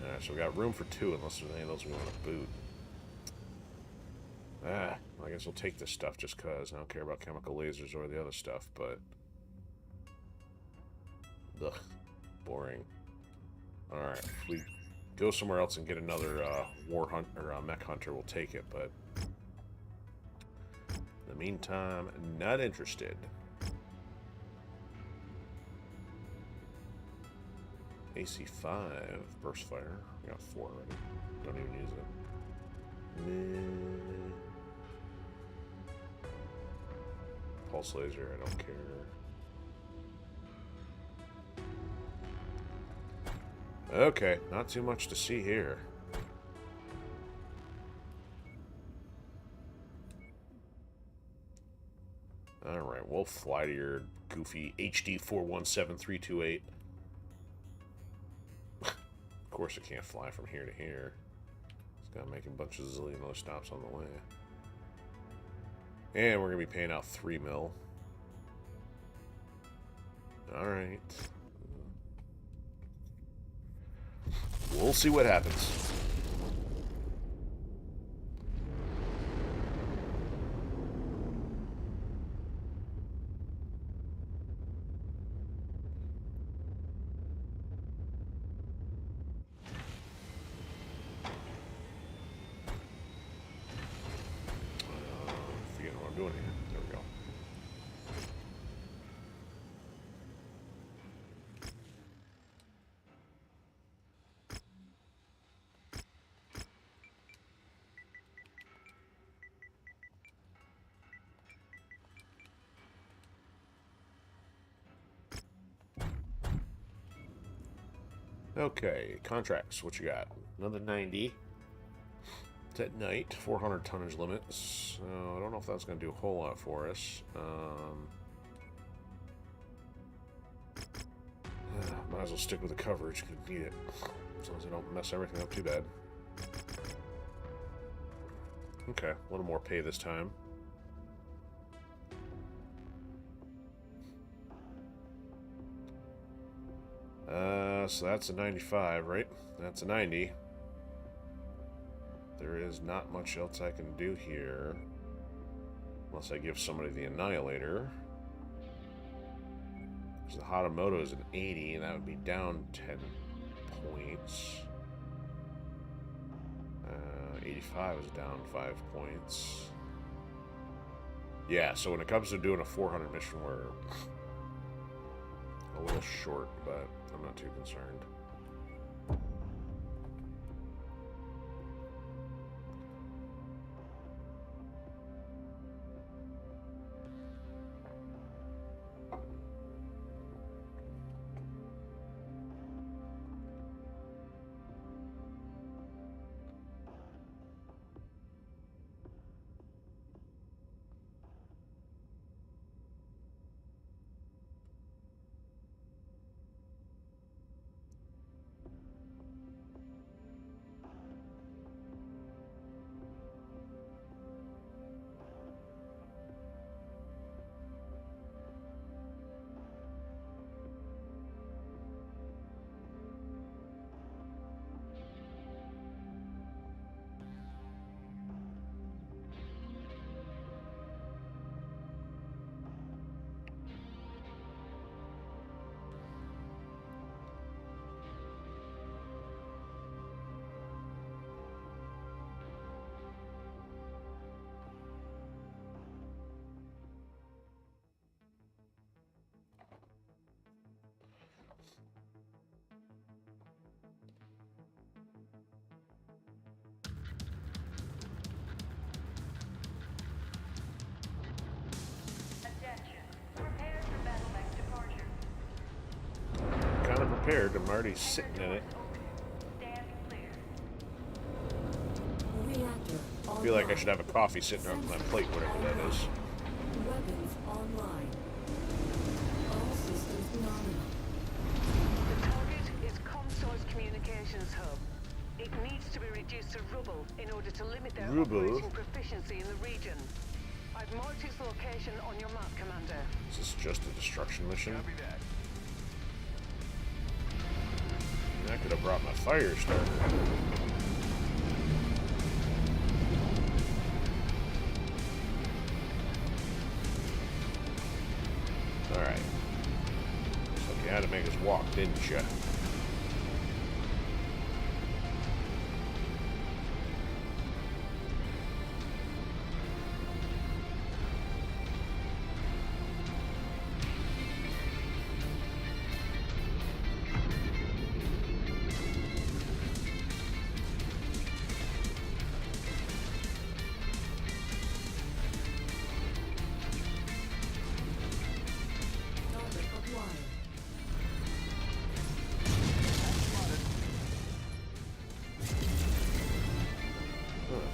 Alright, so we got room for 2 unless there's any of those we want to boot. I guess we'll take this stuff just because I don't care about chemical lasers or the other stuff, but... Ugh. Boring. Alright, if we go somewhere else and get another mech hunter, we'll take it, but... In the meantime, not interested. AC-5, burst fire. We got 4 already. Don't even use it. Meh. Pulse laser, I don't care. Okay, not too much to see here. Alright, we'll fly to your goofy HD 417328. Of course it can't fly from here to here. It's gotta make a bunch of zillion other stops on the way. And we're going to be paying out 3 mil. Alright. We'll see what happens. Forgetting what I'm doing here. There we go. Okay, contracts. What you got? Another 90. It's at night. 400 tonnage limits. So I don't know if that's going to do a whole lot for us. Might as well stick with the coverage. Could need it. As long as I don't mess everything up too bad. Okay, a little more pay this time. So that's a 95, right? That's a 90. There is not much else I can do here. Unless I give somebody the Annihilator. Because the Hatamoto is an 80, and that would be down 10 points. 85 is down 5 points. Yeah, so when it comes to doing a 400 mission, we're a little short, but I'm not too concerned. Prepared. I'm already sitting in it. I feel like I should have a coffee sitting on my plate, whatever that is. Weapons online. All systems nominal. The target is Comstore's communications hub. It needs to be reduced to rubble in order to limit their operating proficiency in the region. I've marked its location on your map, Commander. Is this just a destruction mission? Copy that. I could have brought my fire starter. Alright. So you had to make us walk, didn't you?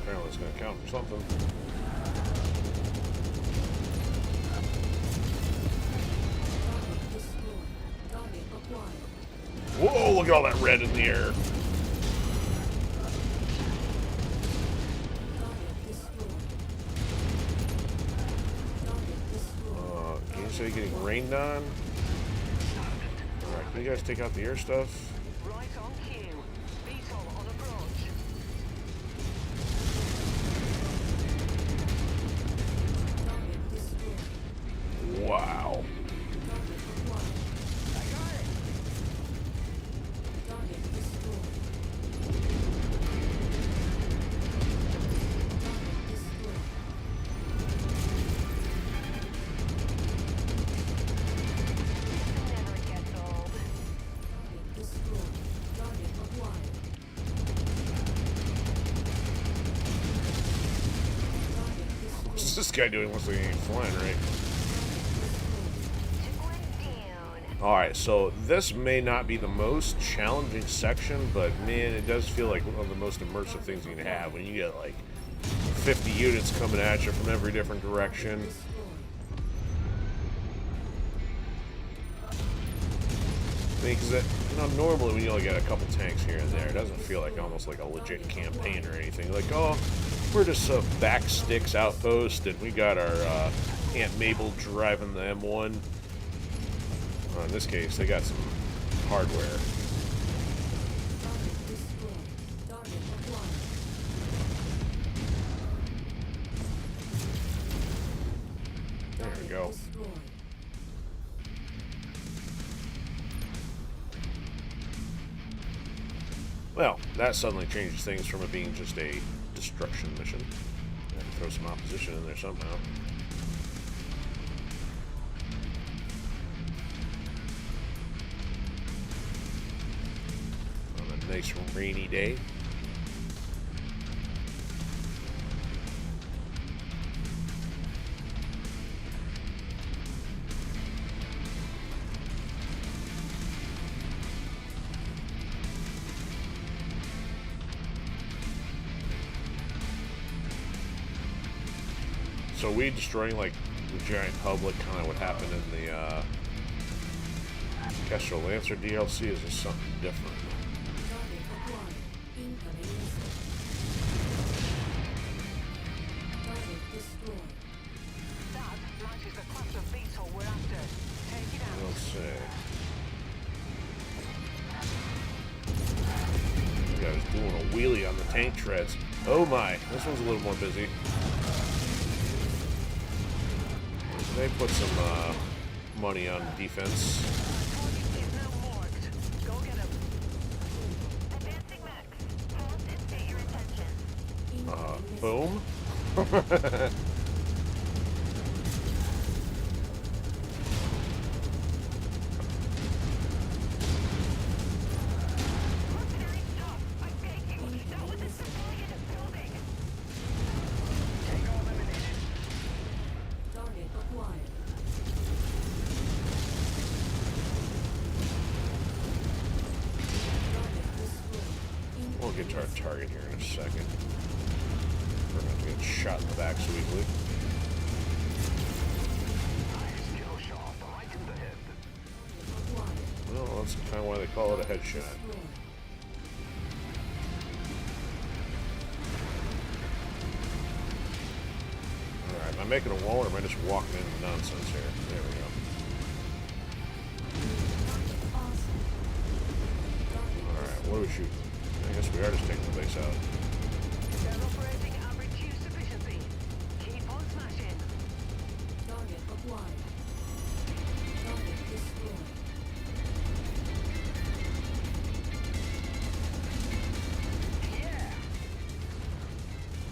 Apparently it's going to count for something. Whoa, look at all that red in the air. Game City getting rained on. Alright, can you guys take out the air stuff? Right on cue. VTOL on approach. Wow. Never gets old. What's this guy doing? Looks like he ain't flying right. Went down. Alright, so this may not be the most challenging section, but man, it does feel like one of the most immersive things you can have when you get like 50 units coming at you from every different direction. I mean, because normally when you only get a couple tanks here and there, it doesn't feel like almost like a legit campaign or anything. Like, oh, we're just a backsticks outpost, and we got our Aunt Mabel driving the M1. In this case, they got some hardware. There we go. Well, that suddenly changes things from it being just a destruction mission. Throw some opposition in there somehow. On a nice rainy day. So we destroying like the giant public, kind of what happened in the Kestrel Lancer DLC? Is this something different? That matches the class of beetle we're after. Take it out. Let's see. You guys doing a wheelie on the tank treads. Oh my, this one's a little more busy. They put some money on defense. Target is now marked. Go get him. Advancing mechs. Pause and state your intention. Boom. Mercenary, stop! I beg you, stop with this civilian building! Target acquired. Target destroyed. We'll get to our target here in a second. We're going to get shot in the back sweetly. Kill shot right in the head. Acquired. Well, that's kind of why they call it a headshot. Destroyed. Alright, am I making a wall or am I just walking into nonsense here? There we go. Awesome. Alright, what are we shooting? I guess we are just taking the base out. They're operating at reduced efficiency. Keep on smashing. Target acquired. Target destroyed. Yeah.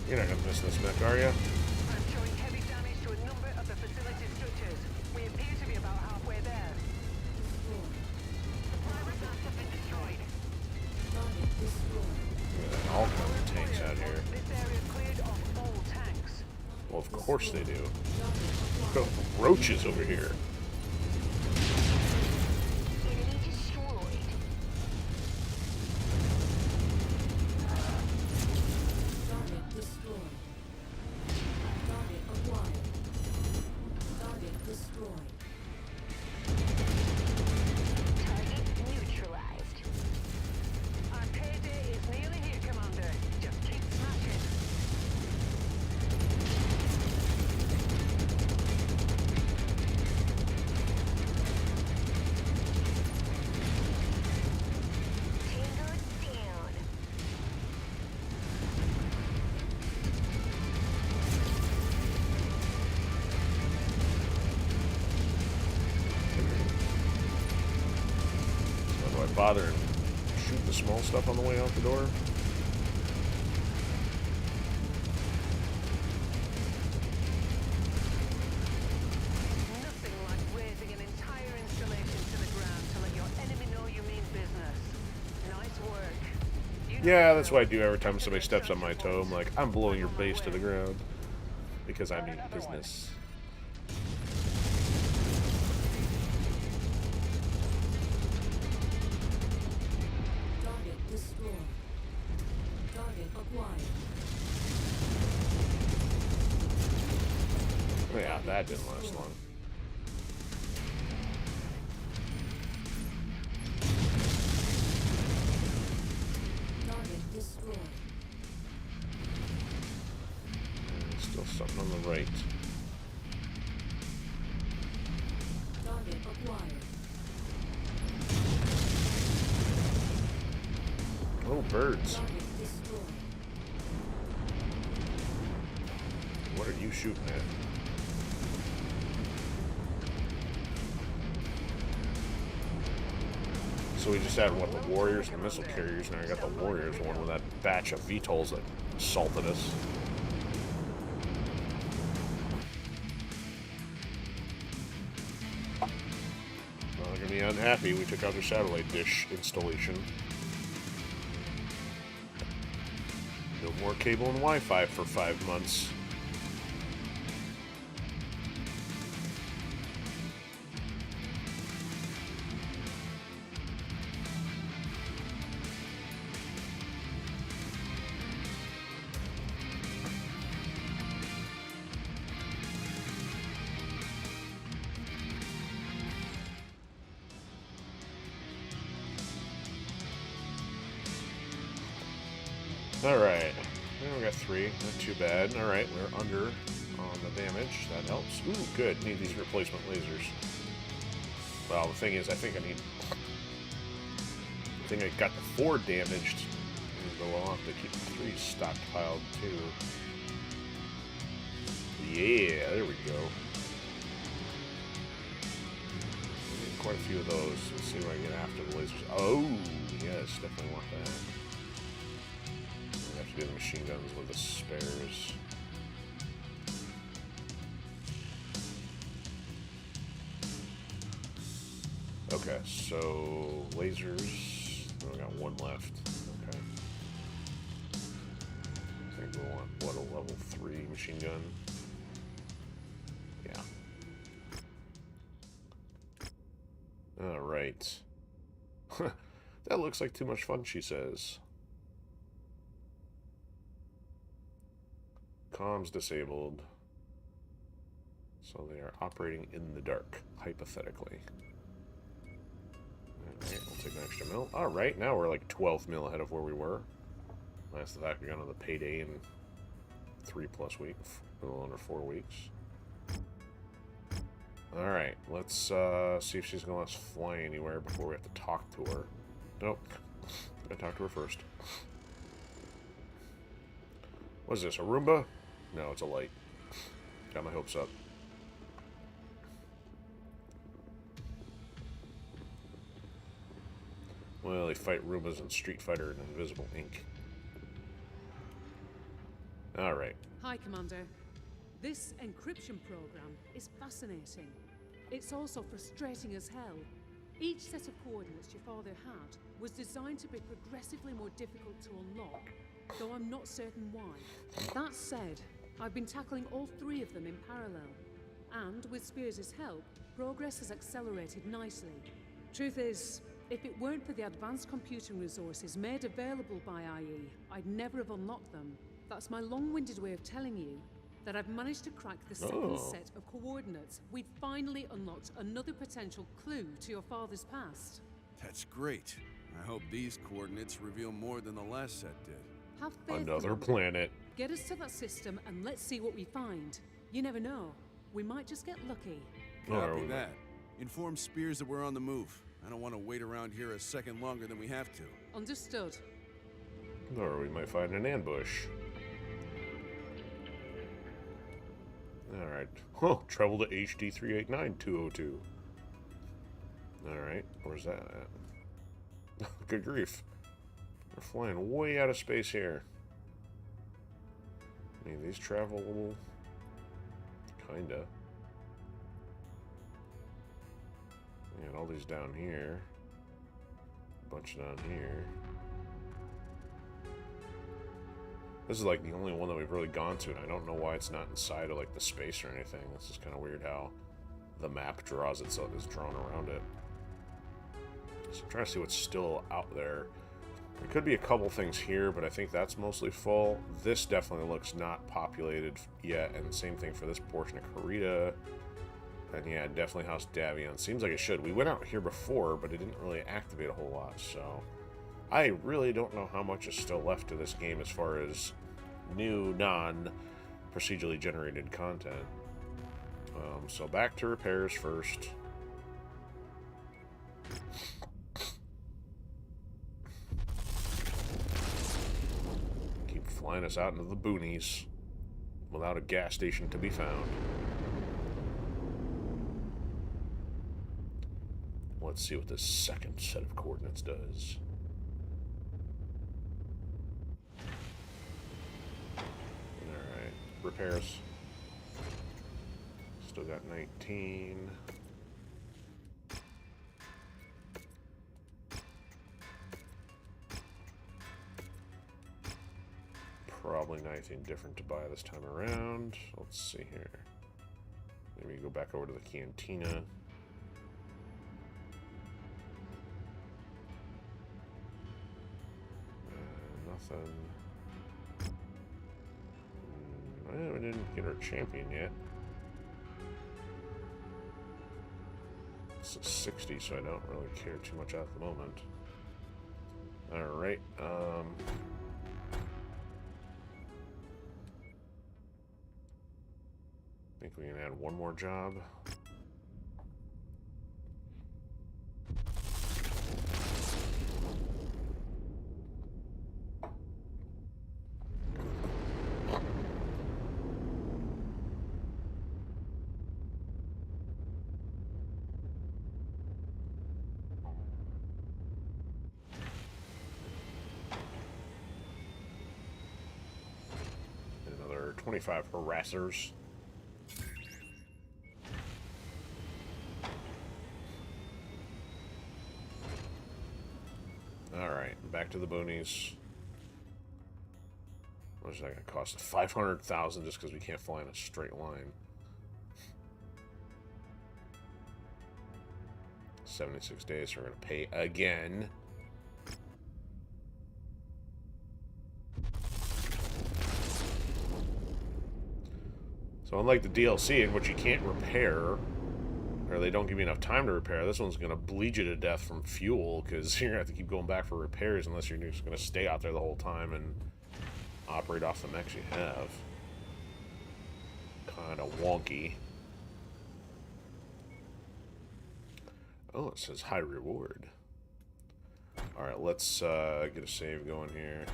You're not going to miss this mech, are you? I'm showing heavy damage to a number of the facility structures. We appear to be about halfway there. Destroyed. Supply reserves have been destroyed. Target destroyed. Yeah, all kinds of tanks out here. This area cleared of all tanks. Well, of course they do. Target Got roaches over here. Enemy destroyed. Target destroyed. Target acquired. Target destroyed. Target neutralized. Our payday is nearly here, Commander. Just keep smashing. Tango down. So do I bother and shoot the small stuff on the way out the door? Nothing like raising an entire installation to the ground to let your enemy know you mean business. Nice work. You know Yeah, the that's drill. what I do every time somebody steps on my toe. I'm like, I'm blowing your base to the ground. Because I mean business. acquired. Oh, yeah, that didn't last long. Target destroyed. And still something on the right. Target acquired. Oh, birds. Target destroyed. What are you shooting at? So we just had, what, the Warriors and the missile carriers, and I got the Warriors, one with that batch of VTOLs that assaulted us. Not gonna be unhappy, we took out their satellite dish installation. No more cable and Wi-Fi for 5 months. Alright, we got 3, not too bad. Alright, we're under on the damage, that helps. Ooh, good, need these replacement lasers. Well, the thing is, I think I got the 4 damaged, but we'll have to keep the 3 stockpiled too. Yeah, there we go. We need quite a few of those. Let's see what I get after the lasers. Oh, yes, definitely want that. Do the machine guns with the spares. Okay, so lasers. We got 1 left. Okay. I think we want what, a level 3 machine gun. Yeah. All right. That looks like too much fun, she says. Comms disabled. So they are operating in the dark, hypothetically. Alright, we'll take an extra mil. Alright, now we're like 12 mil ahead of where we were. Minus the fact we got another payday in 3+ weeks. A little under 4 weeks. Alright, let's see if she's gonna let us fly anywhere before we have to talk to her. Nope. Gotta talk to her first. What is this, a Roomba? No, it's a light. Got my hopes up. Well, they fight Roombas in Street Fighter and Invisible Ink. Alright. Hi, Commander. This encryption program is fascinating. It's also frustrating as hell. Each set of coordinates your father had was designed to be progressively more difficult to unlock, though I'm not certain why. That said, I've been tackling all 3 of them in parallel, and with Spears' help, progress has accelerated nicely. Truth is, if it weren't for the advanced computing resources made available by IE, I'd never have unlocked them. That's my long-winded way of telling you that I've managed to crack the second set of coordinates. We've finally unlocked another potential clue to your father's past. That's great. I hope these coordinates reveal more than the last set did. Have faith, Another Commander. planet. Get us to that system and let's see what we find. You never know. We might just get lucky. Copy that. Inform Spears that we're on the move. I don't want to wait around here a second longer than we have to. Understood. Or we might find an ambush. Alright. Oh, travel to HD 389202. Alright, where's that at? Good grief. We're flying way out of space here. I mean, these travel... kinda. And all these down here. A bunch down here. This is like the only one that we've really gone to, and I don't know why it's not inside of like the space or anything. This is kind of weird how the map draws itself, is drawn around it. So I'm trying to see what's still out there. There could be a couple things here, but I think that's mostly full. This definitely looks not populated yet, and same thing for this portion of Karita. And yeah, definitely House Davion. Seems like it should. We went out here before, but it didn't really activate a whole lot, so... I really don't know how much is still left to this game as far as new, non-procedurally generated content. So back to repairs first. Keep flying us out into the boonies without a gas station to be found. Let's see what this second set of coordinates does. Alright, repairs. Still got 19. Probably nothing different to buy this time around. Let's see here. Maybe go back over to the cantina. Nothing. Well, we didn't get our champion yet. It's a 60, so I don't really care too much at the moment. Alright, I think we can add one more job. Another 25 harassers. Alright, back to the boonies. What is that going to cost? 500,000 just because we can't fly in a straight line. 76 days, so we're going to pay again. So unlike the DLC in which you can't repair, or they don't give you enough time to repair, this one's going to bleed you to death from fuel, because you're going to have to keep going back for repairs unless you're just going to stay out there the whole time and operate off the mechs you have. Kind of wonky. Oh, it says high reward. Alright, let's get a save going here.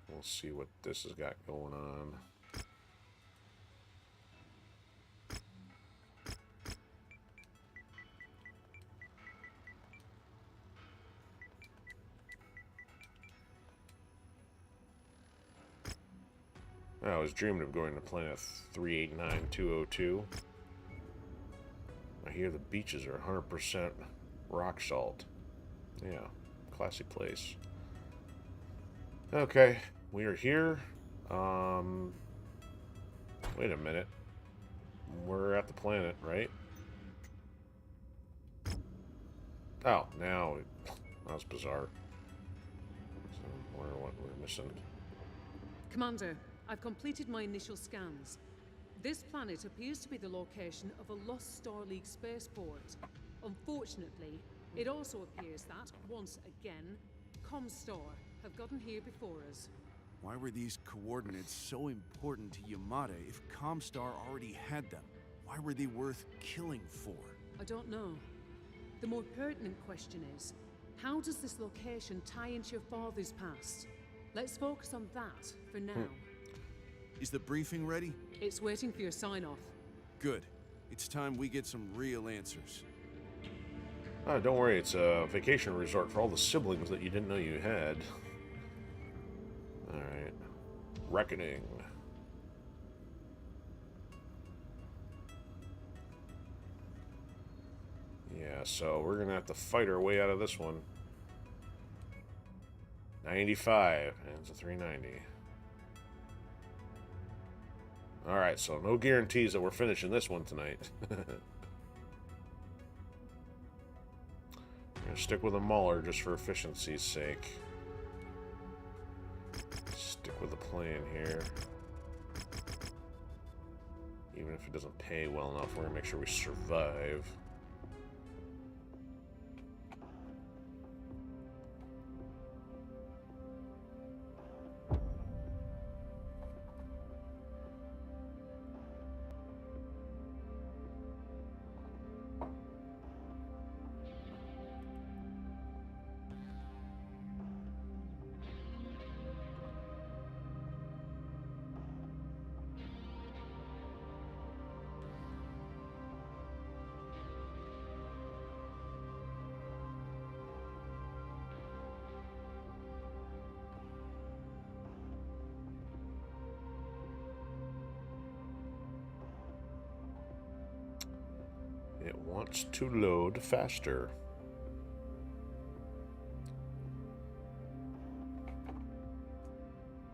We'll see what this has got going on. I was dreaming of going to planet 389202. I hear the beaches are 100% rock salt. Yeah, classy place. Okay, we are here. Wait a minute. We're at the planet, right? Oh, now that was bizarre. So, what we're missing? Commander, I've completed my initial scans. This planet appears to be the location of a lost Star League spaceport. Unfortunately, it also appears that, once again, Comstar have gotten here before us. Why were these coordinates so important to Yamada if Comstar already had them? Why were they worth killing for? I don't know. The more pertinent question is, how does this location tie into your father's past? Let's focus on that for now. Is the briefing ready? It's waiting for your sign-off. Good. It's time we get some real answers. Oh, don't worry, it's a vacation resort for all the siblings that you didn't know you had. Alright. Reckoning. Yeah, so we're gonna have to fight our way out of this one. 95, and it's a 390. Alright, so no guarantees that we're finishing this one tonight. gonna stick with a Mauler just for efficiency's sake. Stick with the plan here. Even if it doesn't pay well enough, we're gonna make sure we survive. It wants to load faster.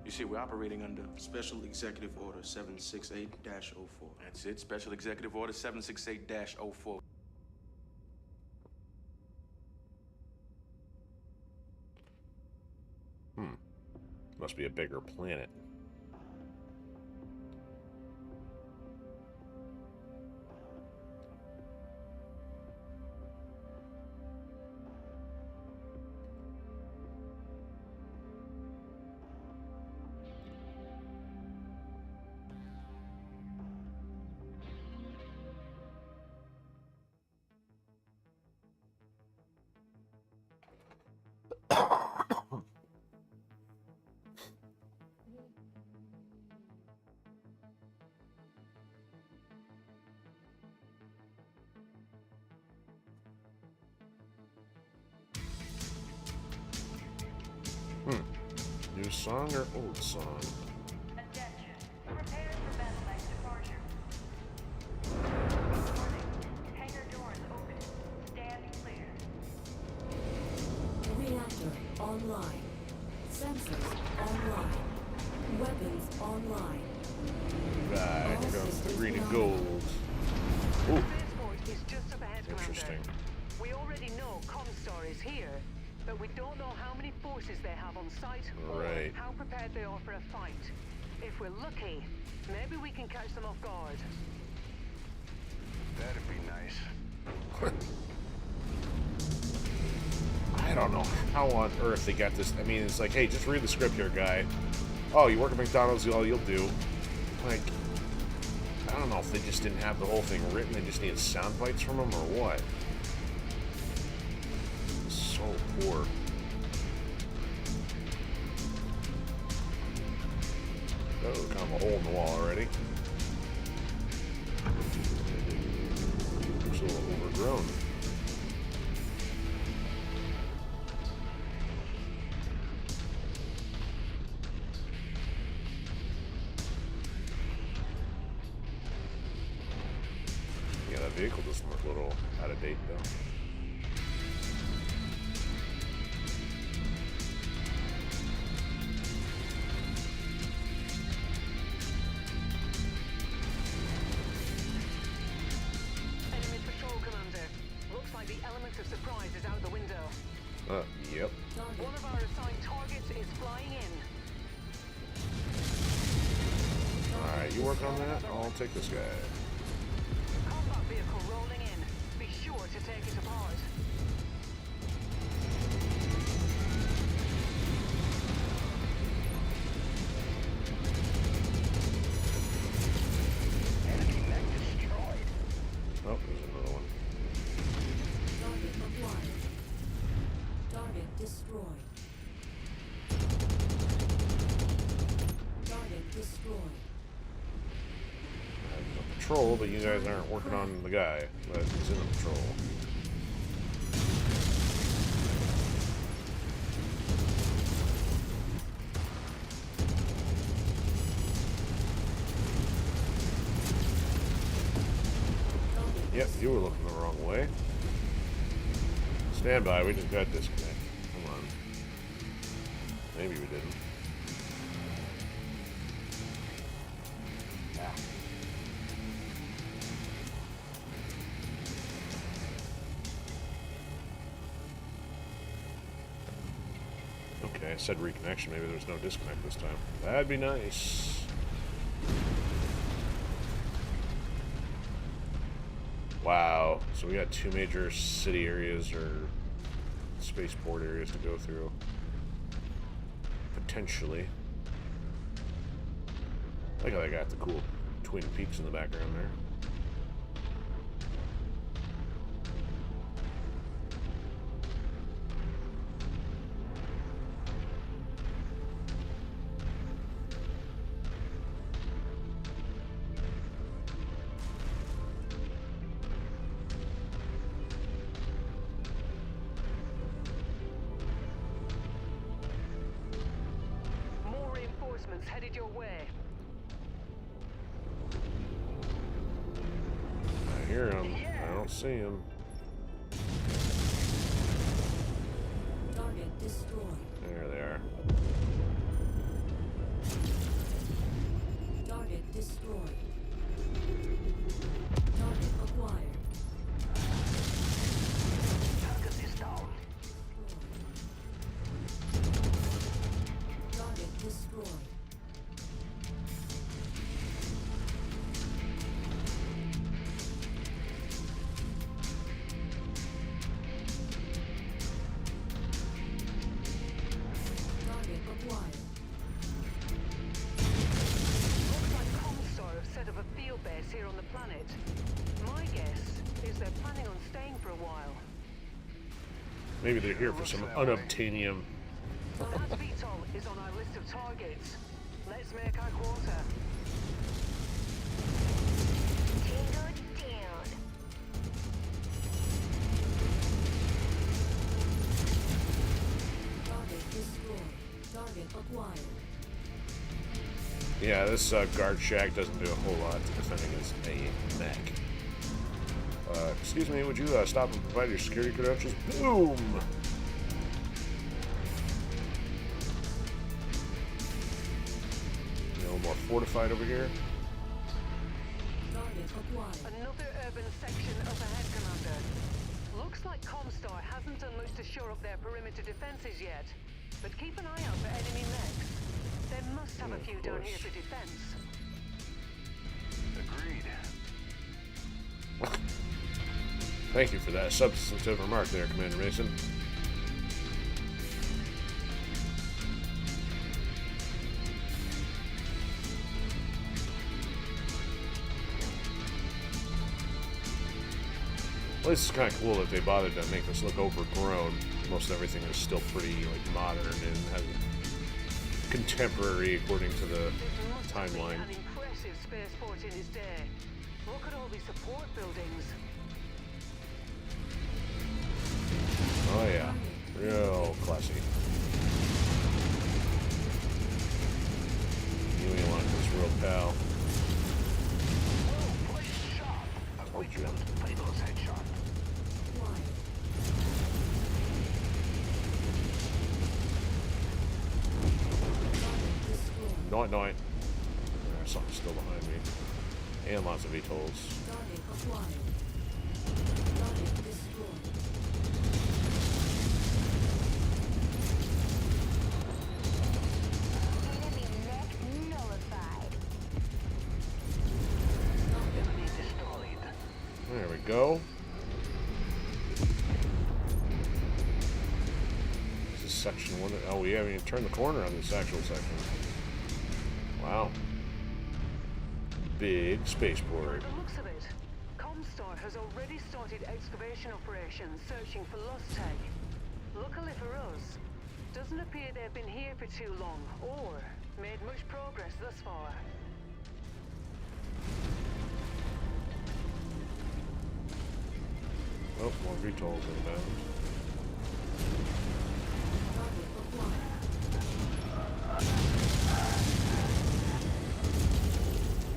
You see, we're operating under Special Executive Order 768-04. That's it, Special Executive Order 768-04. Must be a bigger planet. New song or old song? Attention. Prepare for medevac departure. Warning. Hangar doors open. Stand clear. Reactor online. Sensors online. Weapons online. Right, here goes the green and gold. Ooh, Spaceport is just up ahead, Commander. interesting. We already know Comstar is here, but we don't know how many forces they have on site Right. or how prepared they are for a fight. If we're lucky, maybe we can catch them off guard. That'd be nice. I don't know how on earth they got this. I mean, it's like, hey, just read the script here, guy. Oh, you work at McDonald's, all you'll do. Like, I don't know if they just didn't have the whole thing written, they just needed sound bites from them, or what. So poor. Oh, kind of a hole in the wall already. Looks a little overgrown. Yeah, that vehicle doesn't look a little out of date though. Enemy patrol, Commander. Looks like the element of surprise is out the window. Yep. One of our assigned targets is flying in. Alright, you work on that? I'll take this guy. Combat vehicle rolling in. Be sure to take it apart. Oh, there's another one. Target acquired. Target destroyed. Target destroyed. I have the patrol, but you guys aren't working on the guy, but he's in the patrol. Yep, you were looking the wrong way. Stand by, we just got disconnected. Come on. Maybe we didn't. Ah. Okay, I said reconnection. Maybe there's no disconnect this time. That'd be nice. Wow. So we got 2 major city areas or spaceport areas to go through. Potentially. I like how they got the cool Twin Peaks in the background there. More reinforcements headed your way. I hear him. I don't see him. Target destroyed. There they are. Target destroyed. Target acquired. Target is down. Target destroyed. Target acquired. Looks like Comstar have set up a field base here on the planet. My guess is they're planning on staying for a while. Maybe they're here for some unobtainium. That VTOL is on our list of targets. Let's make our quarter. Tango down. Target destroyed. Target acquired. Yeah, this guard shack doesn't do a whole lot to defending against a mech. Excuse me, would you stop and provide your security credentials? Boom! A little more fortified over here. Target acquired. Another urban section up ahead, Commander. Looks like Comstar hasn't done much to shore up their perimeter defenses yet. But keep an eye out for enemy mechs. They must have a few down here for defense. Agreed. Thank you for that substantive remark there, Commander Mason. Well, this is kind of cool that they bothered to make this look overgrown. Most everything is still pretty modern and has contemporary according to the This must have been timeline. an impressive spaceport in its day. Look at all these support buildings. Oh yeah, real classy. You ain't like this real pal. Oh, play sharp. Told you. Play those headshot. Acquired. Target destroyed. Night. There's something still behind me. And lots of VTOLs. Target acquired. Target destroyed. Enemy mech nullified. Target Enemy destroyed. There we go. This is section 1. Oh, we haven't even turned the corner on this actual section. Wow. Big spaceport. By the looks of it, Comstar has already started excavation operations searching for lost tech. Luckily for us, doesn't appear they've been here for too long or made much progress thus far. Oh, more VTOLs inbound. target acquired.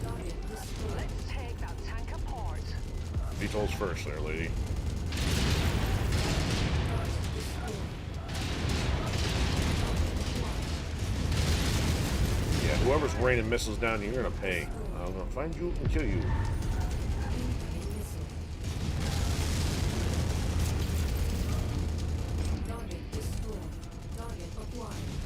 Target destroyed. Let's take that tank apart. VTOLs first there, lady. Target destroyed. Yeah, whoever's raining missiles down here, you're gonna pay. I'm gonna find you and kill you. Incoming missile. Target destroyed. Target acquired.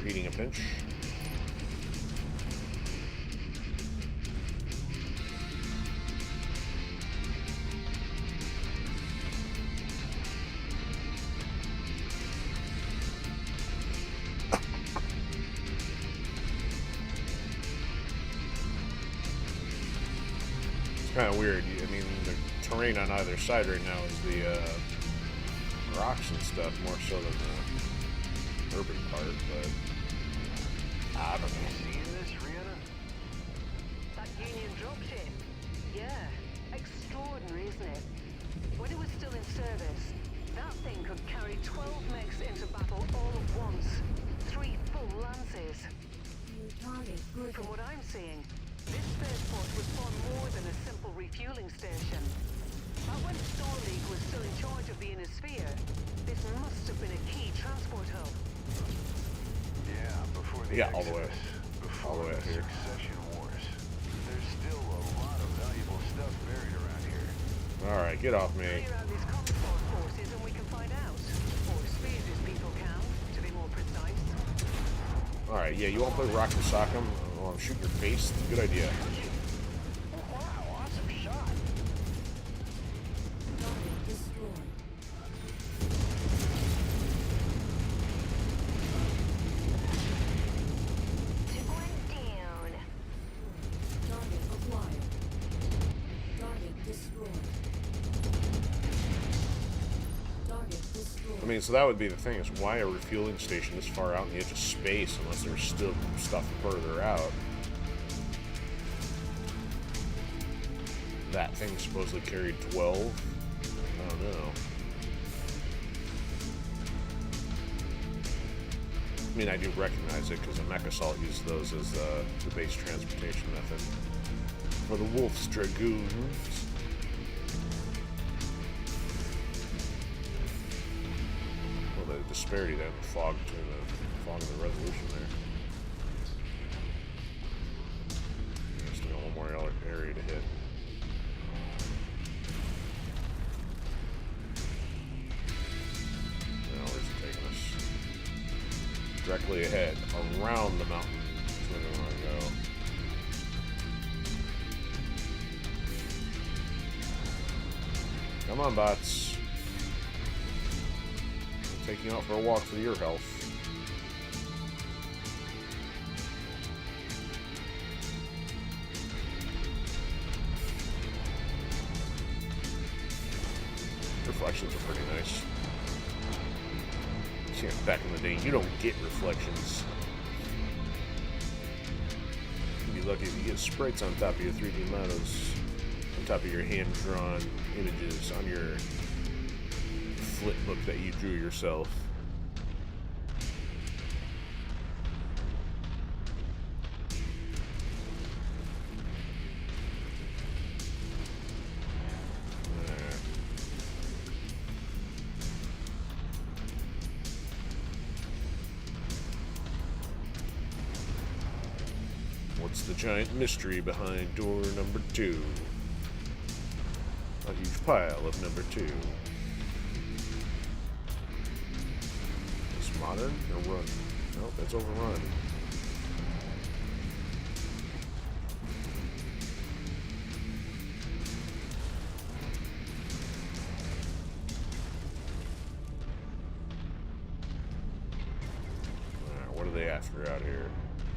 overheating a pinch. It's kind of weird. I mean, the terrain on either side right now is the rocks and stuff more so than the urban part, but I don't know. Seeing this, Rihanna? That Union dropship? Yeah. Extraordinary, isn't it? When it was still in service, that thing could carry 12 mechs into battle all at once. 3 full lances. New target. Good. From what I'm seeing, this spaceport was far more than a simple refueling station. But when Star League was still in charge of the inner sphere, this must have been a key transport hub. Yeah, before the all the way. Exodus, before All the way the up here. Succession Wars. There's still a lot of valuable stuff buried around here. Alright, get off me. Clear out these combat forces and we can find out. Or Spears' people can, to be more precise. Alright, yeah, you want to play Rock and Sock 'em? Oh, I'm shooting your face? Good idea. Wow, awesome shot. Target destroyed. One down. Target acquired. Target destroyed. Target destroyed. I mean, so that would be the thing, is why a refueling station this far out in the edge of space unless there's still stuff further out? That thing supposedly carried 12? I don't know. I mean, I do recognize it because the Mech Assault used those as the base transportation method for the Wolf's Dragoons. Well, the disparity then, the fog between the fog and the resolution there. Yeah, still got one more area to hit. Now, where's it taking us? Directly ahead, around the mountain. That's where we want to go. Come on, bots. I'll take you out for a walk for your health. Reflections are pretty nice. Yeah, back in the day, you don't get reflections. You'd be lucky if you get sprites on top of your 3D models, on top of your hand-drawn images on your flip book that you drew yourself. What's the giant mystery behind door number 2? A huge pile of number 2. Is modern or run? Nope, that's overrun. Alright, what are they after out here?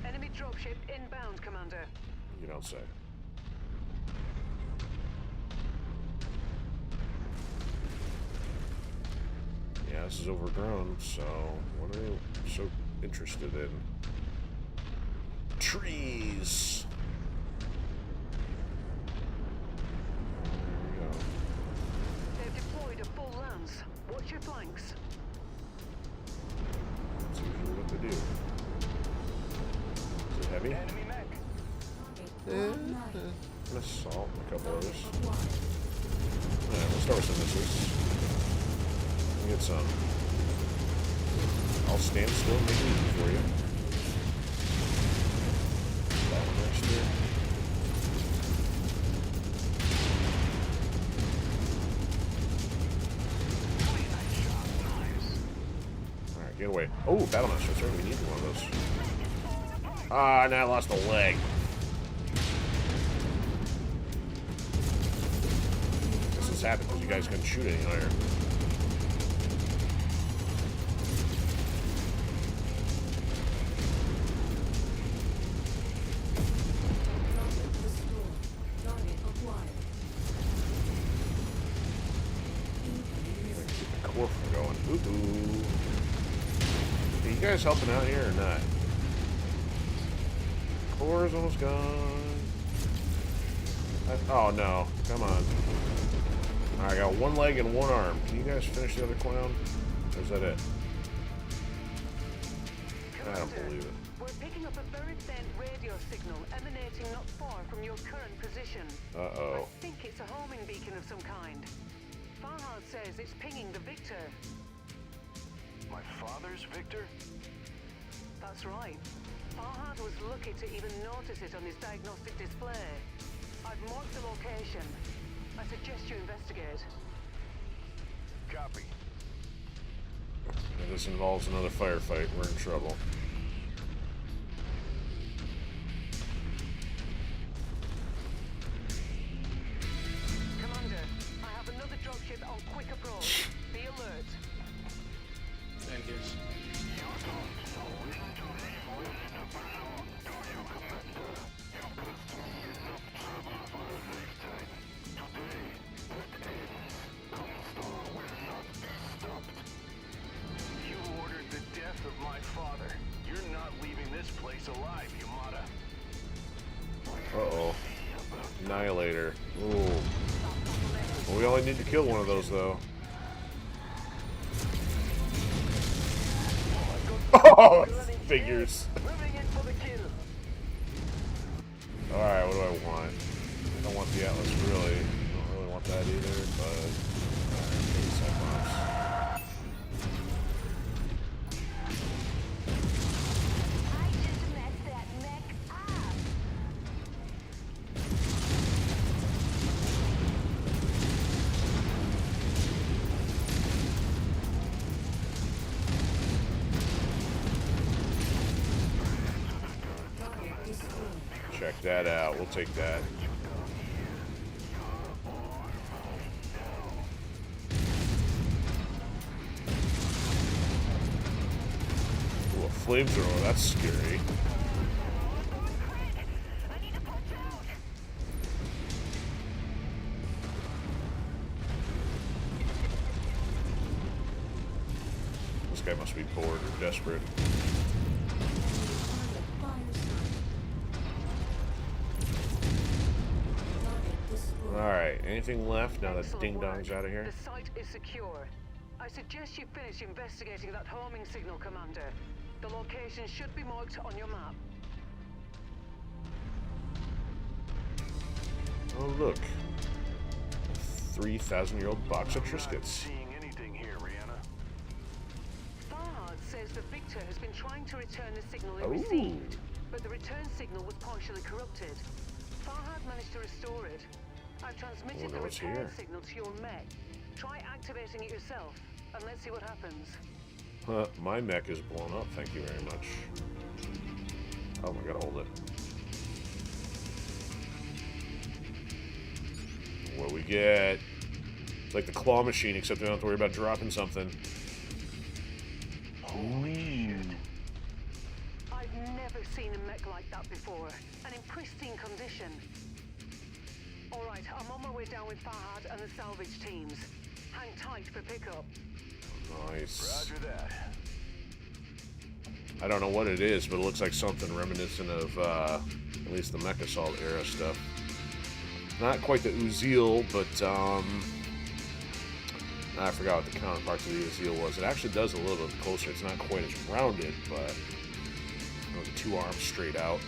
Enemy dropship inbound, Commander. You don't say. Yeah, this is overgrown, so what are they so interested in? Trees! There we go. They've deployed a full lance. Watch your flanks. That's usually what they do. Is it heavy? Enemy mech. An assault, a couple others. Alright, we'll start with some missiles. Get some. I'll stand still and make it easy for you. That one next here. Alright, Get away. Oh, battle master. That's right. We need one of those. Ah, now I lost a leg. This has happened because you guys couldn't shoot any higher. Core from going. Ooh. Are you guys helping out here or not? Core is almost gone. Oh no! Come on. Alright, I got one leg and one arm. Can you guys finish the other clown? Or is that it? I don't believe it. We're picking up a very faint radio signal emanating not far from your current position. Uh-oh. I think it's a homing beacon of some kind. Farhad says it's pinging the Victor. My father's Victor? That's right. Farhad was lucky to even notice it on his diagnostic display. I've marked the location. I suggest you investigate. Copy. If this involves another firefight, we're in trouble. Commander, I have another dropship on quick approach. Be alert. Thank you. You ordered the death of my father. You're not leaving this place alive, Yamada. Uh-oh. Annihilator. Ooh. Well, we only need to kill one of those, though. Oh, figures. Alright, what do I want? I don't want the Atlas, really. I don't really want that either, but... Alright, take the Cyclops. I just messed that mech up. Check that out. We'll take that. Ooh, a flamethrower. That's scary. This guy must be bored or desperate. Alright, anything left now that Ding Dong's out of here? The site is secure. I suggest you finish investigating that homing signal, Commander. The location should be marked on your map. Oh, look. 3,000-year-old box of Triscuits. Seeing anything here, Rihanna? Farhad says the Victor has been trying to return the signal it Ooh. received, but the return signal was partially corrupted. Farhad managed to restore it. I've transmitted Wonder the what's return here. signal to your mech. Try activating it yourself, and let's see what happens. My mech is blown up, thank you very much. Oh, I gotta hold it. What we get? It's like the claw machine, except we don't have to worry about dropping something. Holy shit. I've never seen a mech like that before, and in pristine condition. Alright, I'm on my way down with Farhad and the salvage teams. Hang tight for pickup. Nice. Roger that. I don't know what it is, but it looks like something reminiscent of at least the Mech Assault era stuff. Not quite the Uziel, but I forgot what the counterparts of the Uziel was. It actually does a little bit closer. It's not quite as rounded, but the two arms straight out.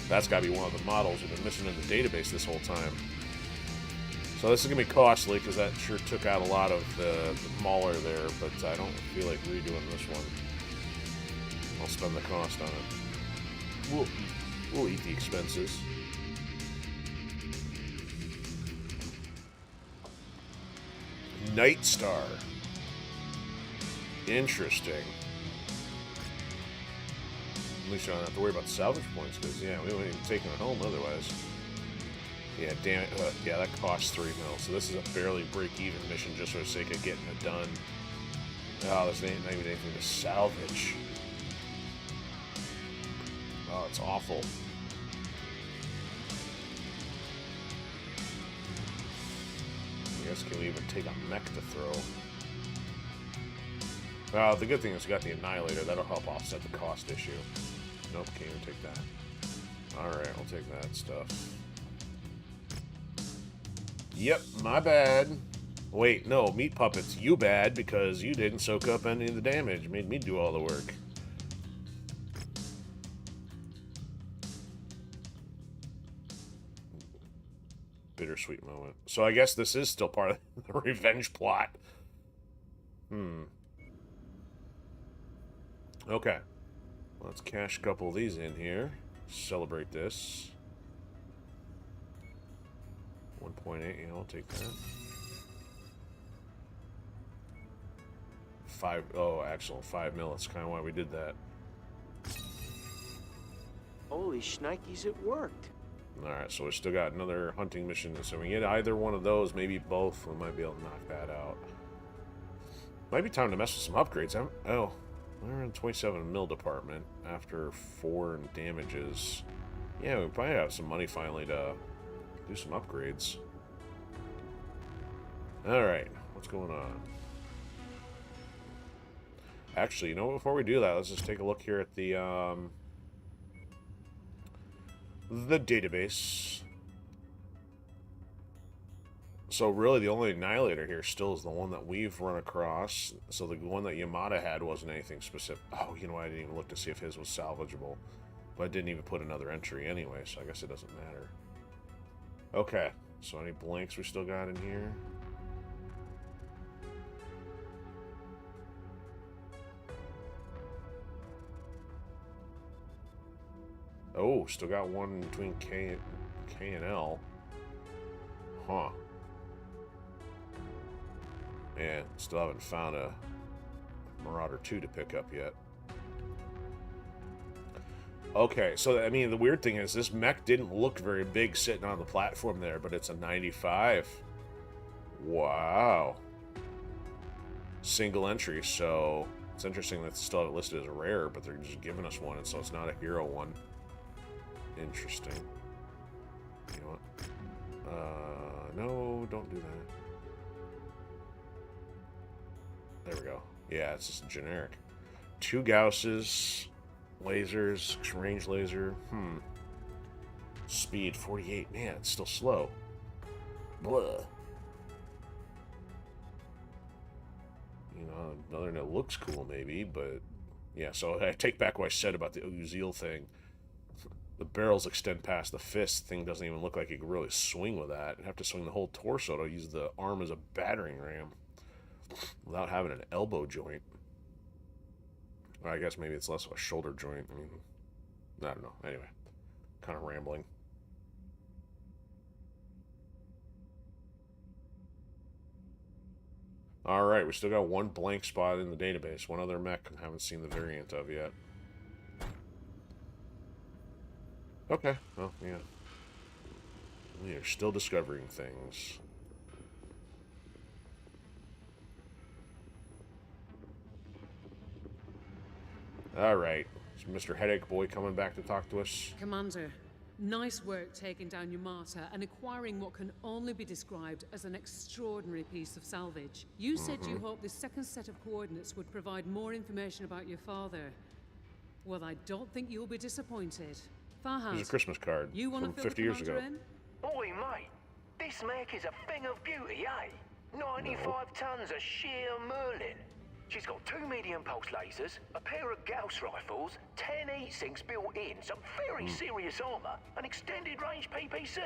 That's got to be one of the models we've been missing in the database this whole time. So this is going to be costly because that sure took out a lot of the mauler there, but I don't feel like redoing this one. I'll spend the cost on it. We'll eat the expenses. Night Star. Interesting. At least I don't have to worry about salvage points, because, yeah, we wouldn't even take it home otherwise. Yeah, damn it. Yeah, that costs 3 mil, so this is a barely break-even mission just for the sake of getting it done. Oh, there's not even anything to salvage. Oh, it's awful. I guess can we even take a mech to throw? Well, the good thing is we got the Annihilator. That'll help offset the cost issue. Nope, can't even take that. Alright, I'll take that stuff. Yep, my bad. Wait, no, Meat Puppets, you bad because you didn't soak up any of the damage. Made me do all the work. Bittersweet moment. So I guess this is still part of the revenge plot. Okay. Let's cash a couple of these in here. Celebrate this. 1.8, yeah, I'll take that. 5, oh, excellent, 5 mil, that's kind of why we did that. Holy shnikes, it worked. Alright, so we still got another hunting mission, so we get either one of those, maybe both, we might be able to knock that out. Might be time to mess with some upgrades. Oh, we're in the 27 mil department after 4 in damages. Yeah, we probably have some money finally to do some upgrades. Alright, what's going on? Actually, you know what, before we do that, let's just take a look here at the database. So really the only Annihilator here still is the one that we've run across. So the one that Yamada had wasn't anything specific. Oh, you know what? I didn't even look to see if his was salvageable. But I didn't even put another entry anyway, so I guess it doesn't matter. Okay, so any blanks we still got in here? Oh, still got one between K and L. Huh. Man, still haven't found a Marauder 2 to pick up yet. Okay, so, I mean, the weird thing is this mech didn't look very big sitting on the platform there, but it's a 95. Wow. Single entry, so it's interesting that they still have it listed as a rare, but they're just giving us one, and so it's not a hero one. Interesting. You know what? No, don't do that. There we go. Yeah, it's just generic. 2 Gausses, lasers, range laser. Speed 48. Man, it's still slow. Blah. You know, another that looks cool maybe, but yeah. So I take back what I said about the Odysee thing. The barrels extend past the fist. Thing doesn't even look like you can really swing with that. You have to swing the whole torso to use the arm as a battering ram without having an elbow joint. Or I guess maybe it's less of a shoulder joint. I mean, I don't know. Anyway, kind of rambling. Alright, we still got one blank spot in the database. One other mech I haven't seen the variant of yet. Okay, well, yeah. We are still discovering things. Alright, is Mr. Headache Boy coming back to talk to us? Commander, nice work taking down Yamata and acquiring what can only be described as an extraordinary piece of salvage. You said you hoped this second set of coordinates would provide more information about your father. Well, I don't think you'll be disappointed. Farhad, Here's a Christmas card you want from to fill 50 the years ago. commander in? Oi, mate, this mech is a thing of beauty, eh? 95 tons of sheer Merlin. She's got 2 medium pulse lasers, a pair of Gauss rifles, 10 heat-sinks built in, some very serious armor, an extended range PPC,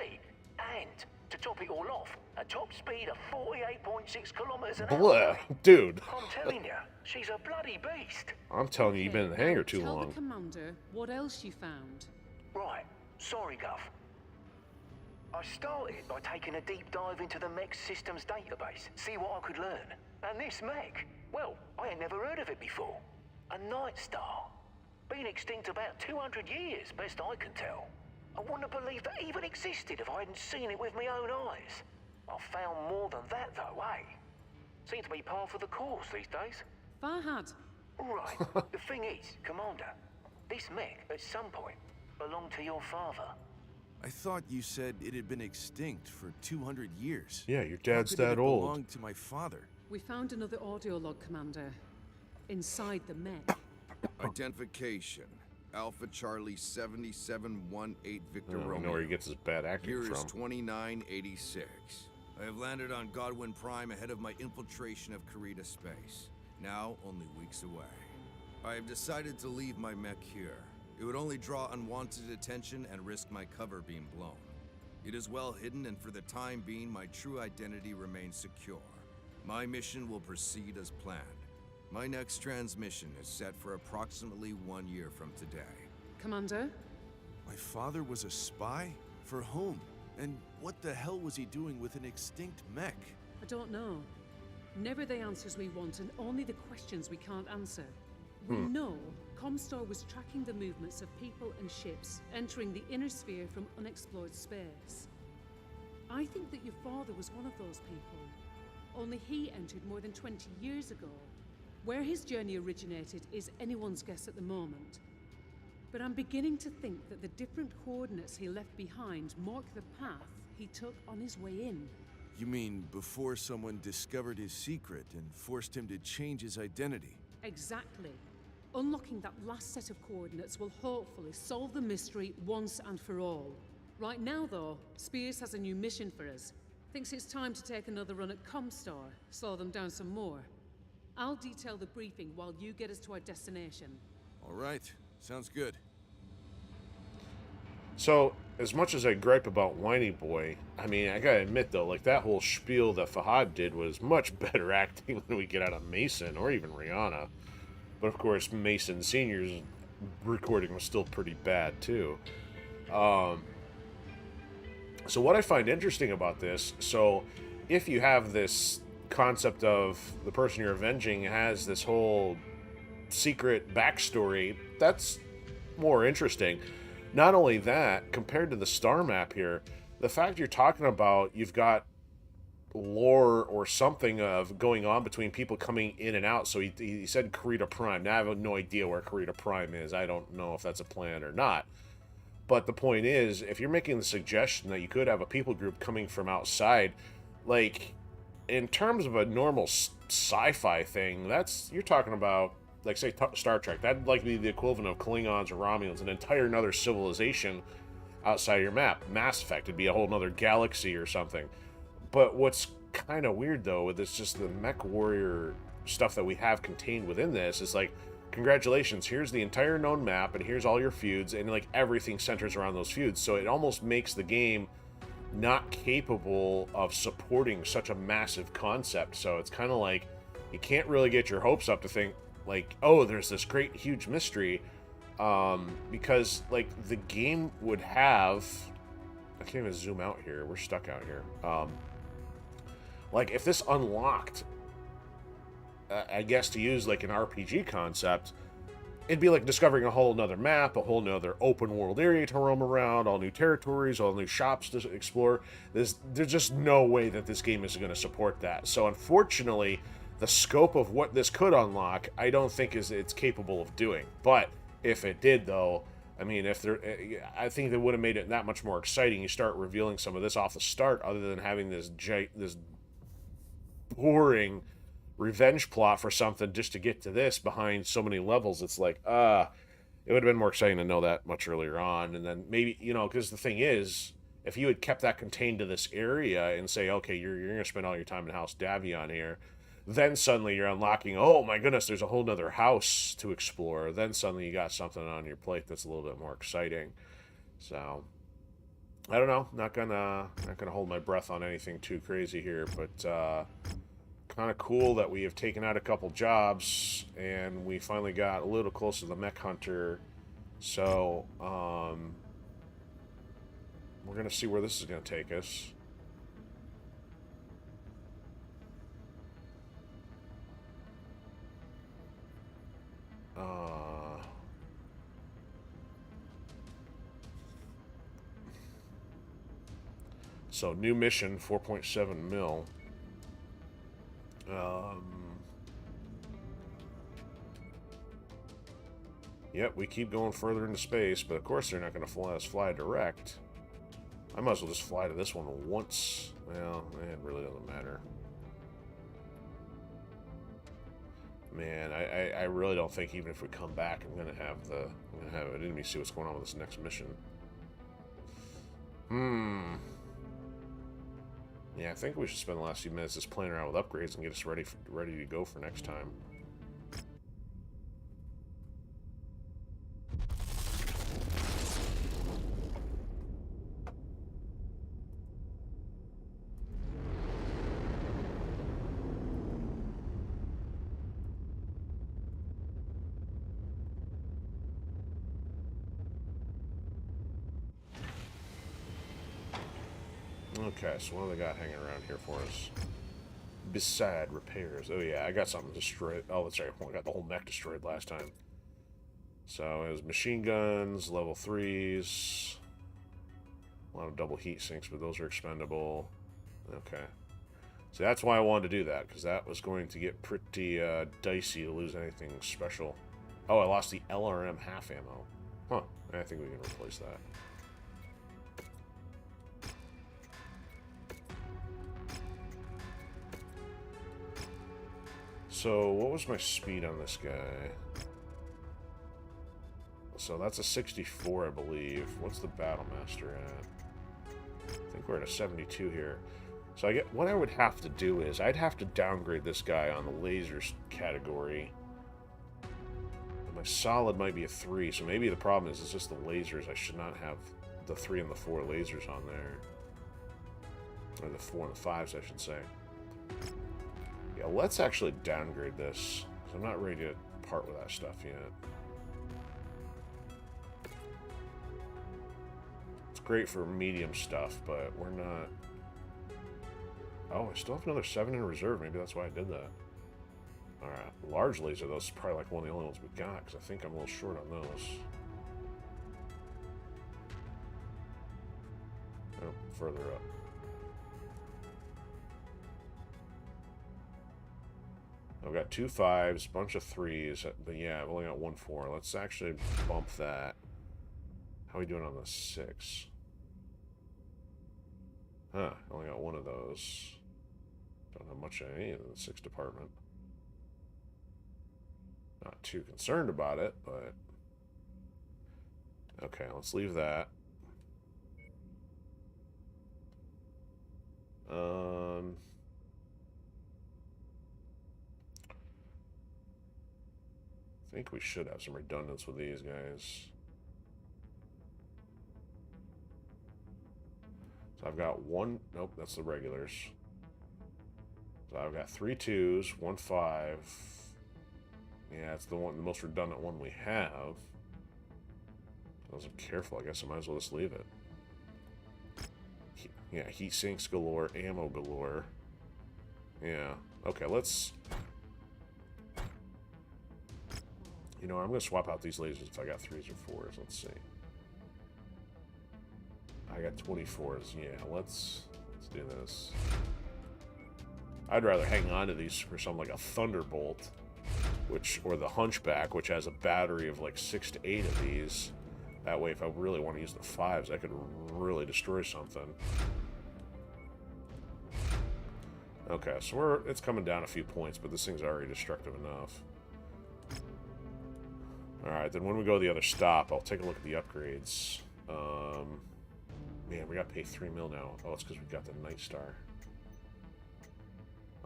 and, to top it all off, a top speed of 48.6 kilometers an Blah, hour. dude. I'm telling you, she's a bloody beast. I'm telling you, you've been in the hangar too Tell long. the commander what else you found. Right, sorry, Guff. I started by taking a deep dive into the mech systems database, see what I could learn. And this mech, well, I ain't never heard of it before. A night star. Been extinct about 200 years, best I can tell. I wouldn't have believed that even existed if I hadn't seen it with my own eyes. I've found more than that though, eh? Seems to be par for the course these days. Farhad, Right. The thing is, Commander, this mech, at some point, belonged to your father. I thought you said it had been extinct for 200 years. Yeah, your dad's How could it that have old. belonged to my father? we found another audio log, Commander. Inside the mech. Identification. Alpha Charlie 7718 Victor I don't Romeo. know where he gets his bad acting Year is from. 2986. I have landed on Godwin Prime ahead of my infiltration of Karita space. Now only weeks away. I have decided to leave my mech here. It would only draw unwanted attention and risk my cover being blown. It is well hidden, and for the time being, my true identity remains secure. My mission will proceed as planned. My next transmission is set for approximately 1 year from today. Commander? My father was a spy? For whom? And what the hell was he doing with an extinct mech? I don't know. Never the answers we want, and only the questions we can't answer. We know Comstar was tracking the movements of people and ships entering the inner sphere from unexplored space. I think that your father was one of those people. Only he entered more than 20 years ago. Where his journey originated is anyone's guess at the moment. But I'm beginning to think that the different coordinates he left behind mark the path he took on his way in. You mean before someone discovered his secret and forced him to change his identity? Exactly. Unlocking that last set of coordinates will hopefully solve the mystery once and for all. Right now, though, Spears has a new mission for us. Thinks it's time to take another run at Comstar, slow them down some more. I'll detail the briefing while you get us to our destination. All right, sounds good. So, as much as I gripe about Whiny Boy, I mean, I gotta admit though, like that whole spiel that Fahad did was much better acting than we get out of Mason or even Rihanna. But of course, Mason Sr.'s recording was still pretty bad too. So what I find interesting about this, so if you have this concept of the person you're avenging has this whole secret backstory, that's more interesting. Not only that, compared to the star map here, the fact you're talking about you've got lore or something of going on between people coming in and out. So he said Karita Prime. Now I have no idea where Karita Prime is. I don't know if that's a plan or not. But the point is, if you're making the suggestion that you could have a people group coming from outside, like, in terms of a normal sci-fi thing, you're talking about, like, say, Star Trek. That'd like be the equivalent of Klingons or Romulans, an entire another civilization outside your map. Mass Effect, it'd be a whole nother galaxy or something. But what's kind of weird, though, with this just the MechWarrior stuff that we have contained within this is like, congratulations, here's the entire known map, and here's all your feuds, and like everything centers around those feuds. So it almost makes the game not capable of supporting such a massive concept. So it's kind of like you can't really get your hopes up to think like, oh, there's this great huge mystery, because like the game would have, I can't even zoom out here, we're stuck out here, like if this unlocked, I guess to use like an RPG concept, it'd be like discovering a whole nother map, a whole nother open world area to roam around, all new territories, all new shops to explore. There's just no way that this game is going to support that. So unfortunately, the scope of what this could unlock, I don't think it's capable of doing. But if it did, though, I mean, I think that would have made it that much more exciting. You start revealing some of this off the start, other than having this boring revenge plot for something just to get to this behind so many levels. It's like, it would have been more exciting to know that much earlier on. And then maybe, because the thing is, if you had kept that contained to this area and say, okay, you're going to spend all your time in House Davion here, then suddenly you're unlocking, oh my goodness, there's a whole nother house to explore. Then suddenly you got something on your plate that's a little bit more exciting. So I don't know, not gonna hold my breath on anything too crazy here, but kind of cool that we have taken out a couple jobs and we finally got a little closer to the mech hunter. So we're gonna see where this is gonna take us. So, new mission, 4.7 mil. Yep, we keep going further into space, but of course they're not going to fly us fly direct. I might as well just fly to this one once. Well, it really doesn't matter. Man, I really don't think even if we come back, I'm gonna have an enemy see what's going on with this next mission. Yeah, I think we should spend the last few minutes just playing around with upgrades and get us ready to go for next time. Okay, so what do they got hanging around here for us? Beside repairs. Oh yeah, I got something destroyed. Oh, that's right. I got the whole mech destroyed last time. So it was machine guns, level 3s. A lot of double heat sinks, but those are expendable. Okay. So that's why I wanted to do that, because that was going to get pretty dicey to lose anything special. Oh, I lost the LRM half ammo. Huh. I think we can replace that. So, what was my speed on this guy? So, that's a 64, I believe. What's the Battlemaster at? I think we're at a 72 here. So, what I would have to do is, I'd have to downgrade this guy on the lasers category. And my solid might be a 3, so maybe the problem is it's just the lasers. I should not have the 3 and the 4 lasers on there. Or the 4 and the 5s, I should say. Yeah, let's actually downgrade this, because I'm not ready to part with that stuff yet. It's great for medium stuff, but we're not... Oh, I still have another 7 in reserve. Maybe that's why I did that. Alright, large laser, those is probably like one of the only ones we got, because I think I'm a little short on those. Oh, further up. I've got 2 5s, bunch of 3s, but yeah, I've only got 1 4. Let's actually bump that. How are we doing on the 6? Huh, I only got 1 of those. Don't have much of any in the 6 department. Not too concerned about it, but... Okay, let's leave that. I think we should have some redundance with these guys. So I've got 1... Nope, that's the regulars. So I've got 3 2s, 1 5. Yeah, it's the most redundant one we have. I wasn't careful. I guess I might as well just leave it. Yeah, heat sinks galore, ammo galore. Yeah. Okay, let's... You know, I'm going to swap out these lasers if I got 3s or 4s. Let's see. I got 24s. Yeah, let's do this. I'd rather hang on to these for something like a Thunderbolt, or the Hunchback, which has a battery of like 6 to 8 of these. That way, if I really want to use the 5s, I could really destroy something. Okay, so it's coming down a few points, but this thing's already destructive enough. Alright, then when we go to the other stop, I'll take a look at the upgrades. Man, we gotta pay 3 mil now. Oh, it's because we got the Night Star.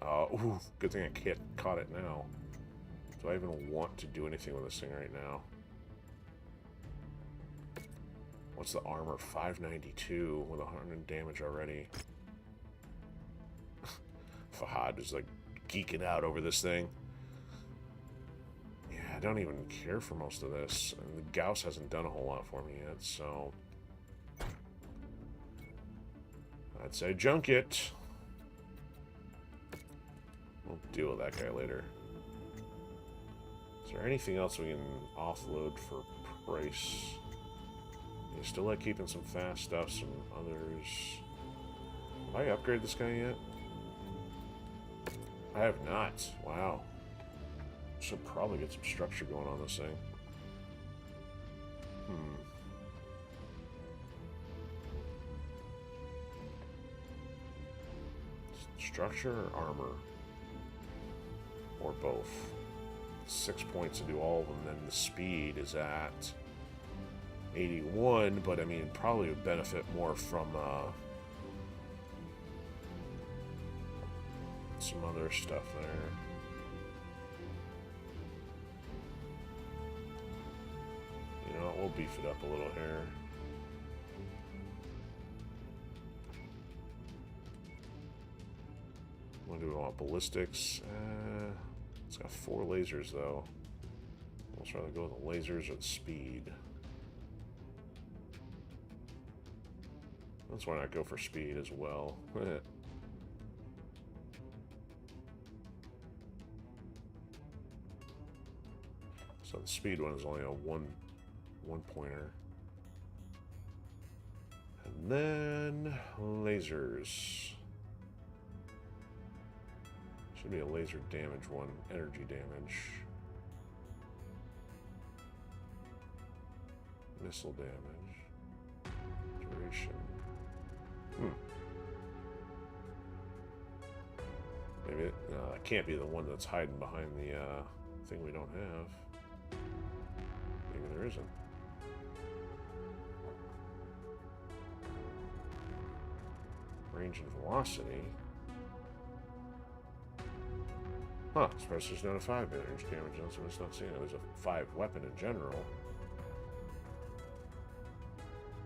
Ooh, good thing I caught it now. Do I even want to do anything with this thing right now? What's the armor? 592 with 100 damage already. Fahad is like geeking out over this thing. Yeah, I don't even care for most of this. And the Gauss hasn't done a whole lot for me yet, so... I'd say junk it. We'll deal with that guy later. Is there anything else we can offload for price? You still like keeping some fast stuff, some others. Have I upgraded this guy yet? I have not. Wow. Should probably get some structure going on this thing. Structure or armor? Or both. 6 points to do all of them. Then the speed is at 81, but I mean, probably would benefit more from some other stuff there. You know, we'll beef it up a little here. What do we want? Ballistics? It's got 4 lasers, though. Almost rather go with the lasers or the speed. That's why not go for speed as well. So the speed one is only a one pointer. And then lasers. Should be a laser damage one. Energy damage. Missile damage. Duration. Maybe it can't be the one that's hiding behind the thing we don't have. Maybe there isn't. Range and velocity. Huh, suppressors not a 5 range damage, so it's not seeing it. There's a 5 weapon in general.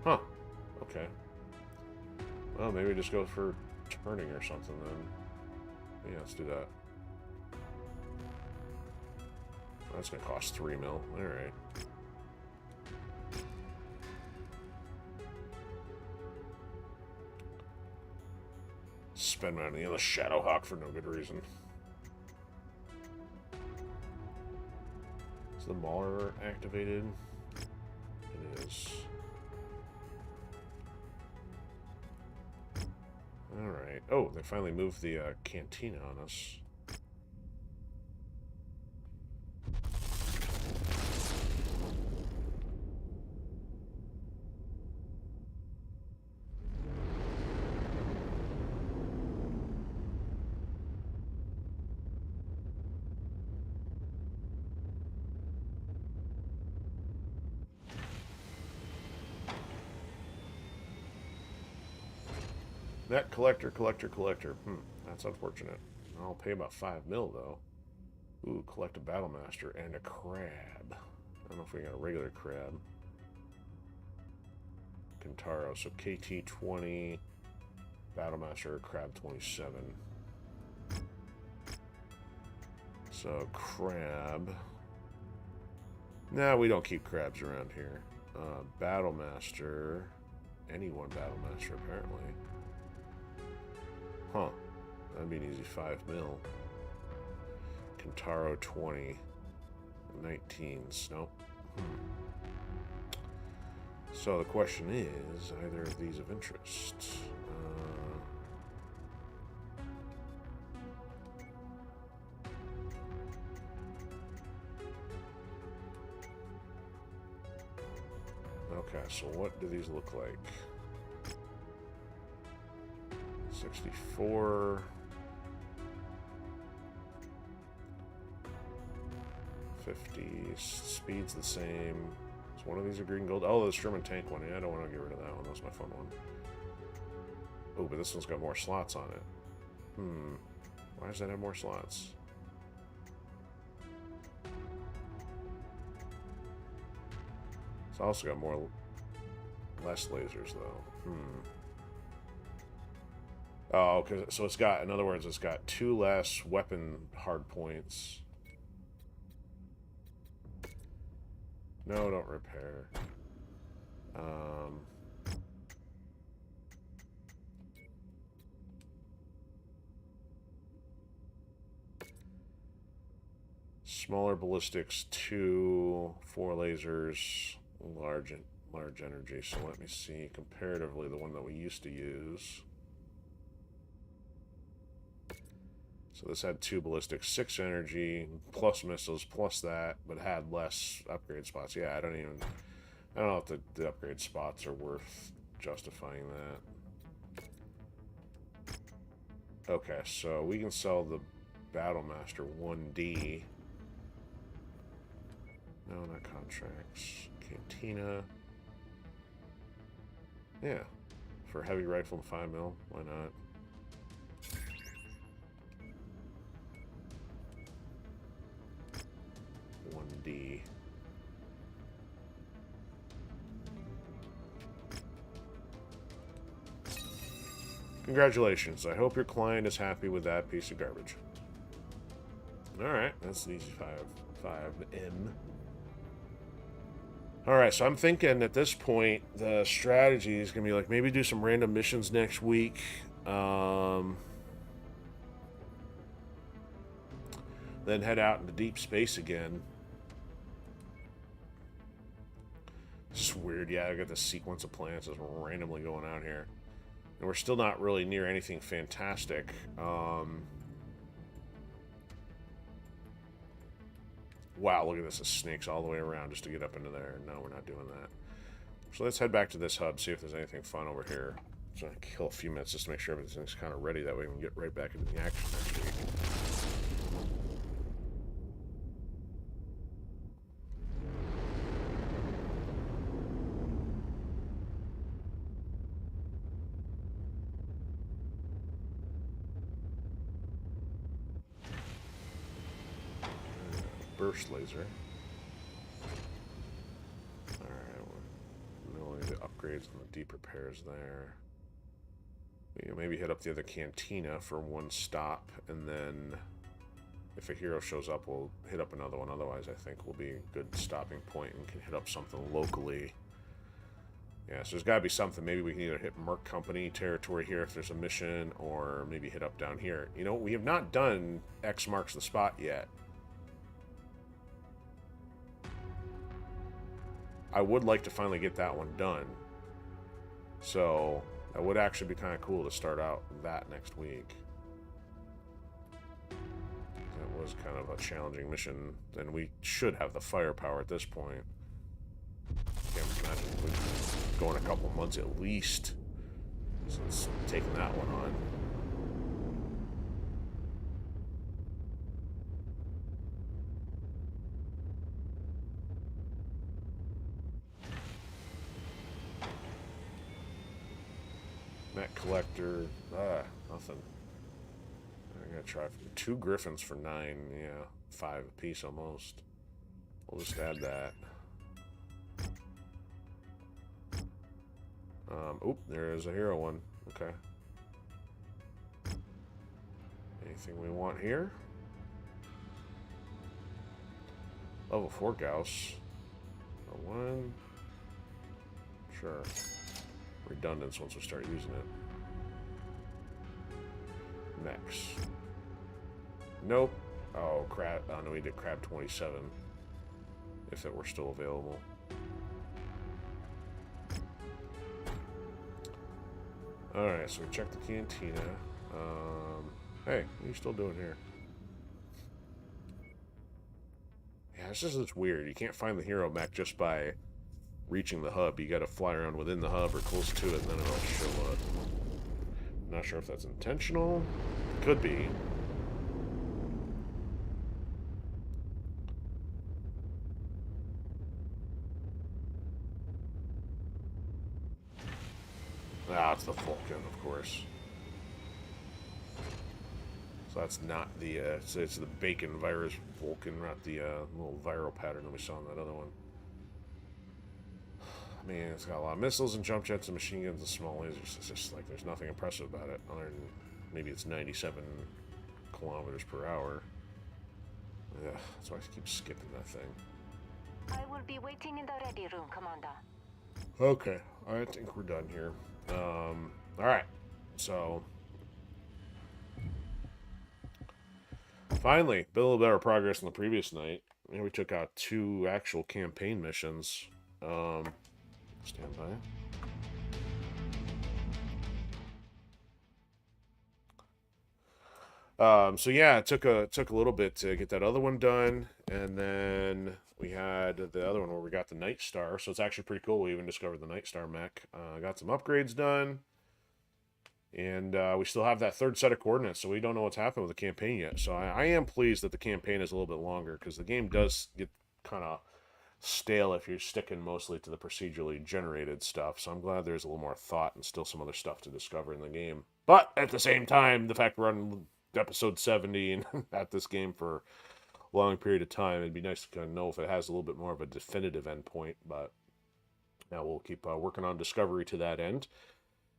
Huh, okay. Well, maybe just go for turning or something then. Yeah, let's do that. That's gonna cost 3 mil. Alright. Spend money on the Shadowhawk for no good reason. Is the Mauler activated? It is. Alright. Oh, they finally moved the cantina on us. Net collector. That's unfortunate. I'll pay about 5 mil, though. Ooh, collect a Battle Master and a crab. I don't know if we got a regular crab. Kintaro, so KT 20, Battle Master, crab 27. So, crab. Nah, we don't keep crabs around here. Battle Master. Any one Battle Master, apparently. Huh. That'd be an easy 5 mil. Kintaro 20. 19s. Nope. So the question is, either of these of interest? Okay, so what do these look like? 64. 50. Speed's the same. Is one of these a green gold? Oh, the Sherman tank one. Yeah, I don't want to get rid of that one. That's my fun one. Oh, but this one's got more slots on it. Why does that have more slots? It's also got less lasers, though. Oh, okay. So it's got, in other words, it's got 2 less weapon hard points. No, don't repair. Smaller ballistics, 2, 4 lasers, large energy. So let me see comparatively the one that we used to use. So this had 2 ballistics, 6 energy, plus missiles, plus that, but had less upgrade spots. Yeah, I don't know if the upgrade spots are worth justifying that. Okay, so we can sell the Battlemaster 1D. No, not contracts. Cantina. Yeah. For heavy rifle and 5mm, why not? D. Congratulations. I hope your client is happy with that piece of garbage. Alright, that's an easy 5M. Alright, so I'm thinking at this point the strategy is going to be like maybe do some random missions next week. Then head out into deep space again. It's just weird, yeah, I got this sequence of planets just randomly going out here. And we're still not really near anything fantastic. Wow, look at this, it snakes all the way around just to get up into there. No, we're not doing that. So let's head back to this hub, see if there's anything fun over here. So I kill a few minutes just to make sure everything's kind of ready, that way we can get right back into the action next week. Burst laser. Alright, we'll need the upgrades and the deep repairs there. We can maybe hit up the other cantina for one stop, and then if a hero shows up, we'll hit up another one. Otherwise, I think will be a good stopping point and can hit up something locally. Yeah, so there's got to be something. Maybe we can either hit Merc Company territory here if there's a mission, or maybe hit up down here. You know, we have not done X marks the spot yet. I would like to finally get that one done. So that would actually be kind of cool to start out that next week. That was kind of a challenging mission, and we should have the firepower at this point. Can't imagine we've been going a couple months at least since taking that one on. Mech collector, nothing. I gotta try 2 griffins for 9, yeah, 5 apiece almost. We'll just add that. Oop, there is a hero one. Okay. Anything we want here? Level 4 Gauss. 1. Sure. Redundance once we start using it. Mechs. Nope. Oh, crab. Oh, no, we did crab 27. If it were still available. Alright, so we checked the cantina. Hey, what are you still doing here? Yeah, it's weird. You can't find the hero mech just by reaching the hub. You gotta fly around within the hub or close to it, and then it'll show up. I'm not sure if that's intentional. Could be. Ah, it's the Vulcan, of course. So that's not the, it's the bacon virus Vulcan, not the little viral pattern that we saw in that other one. I mean, it's got a lot of missiles and jump jets and machine guns and small lasers. It's just like, there's nothing impressive about it, other than maybe it's 97 kilometers per hour. Yeah, that's why I keep skipping that thing. I will be waiting in the ready room, Commander. Okay, I think we're done here. Alright, so finally, a little better progress than the previous night. And we took out 2 actual campaign missions. Stand by. So yeah, it took a little bit to get that other one done, and then we had the other one where we got the Night Star. So it's actually pretty cool. We even discovered the Night Star mech. Got some upgrades done, and we still have that third set of coordinates. So we don't know what's happened with the campaign yet. So I am pleased that the campaign is a little bit longer because the game does get kind of stale if you're sticking mostly to the procedurally generated stuff. So I'm glad there's a little more thought and still some other stuff to discover in the game. But at the same time, the fact we're on episode 70 and at this game for a long period of time, it'd be nice to kind of know if it has a little bit more of a definitive endpoint. But now we'll keep working on discovery to that end.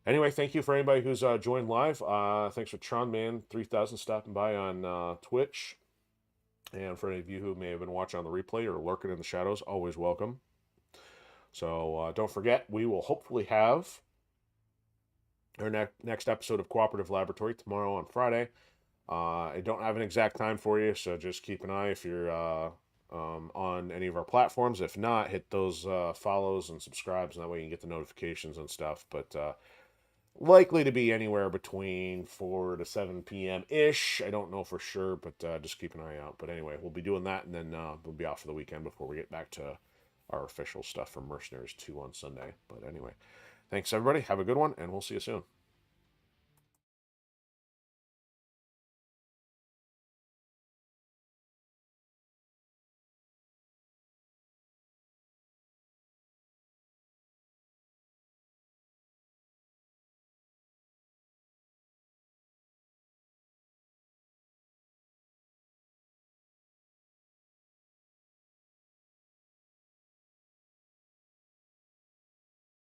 Anyway, thank you for anybody who's joined live. Thanks for TronMan3000 stopping by on Twitch. And for any of you who may have been watching on the replay or lurking in the shadows, always welcome. So don't forget, we will hopefully have our next episode of Cooperative Laboratory tomorrow on Friday. I don't have an exact time for you, so just keep an eye if you're on any of our platforms. If not, hit those follows and subscribes, and that way you can get the notifications and stuff. But likely to be anywhere between 4 to 7 p.m.-ish. I don't know for sure, but just keep an eye out. But anyway, we'll be doing that, and then we'll be off for the weekend before we get back to our official stuff from Mercenaries 2 on Sunday. But anyway, thanks, everybody. Have a good one, and we'll see you soon.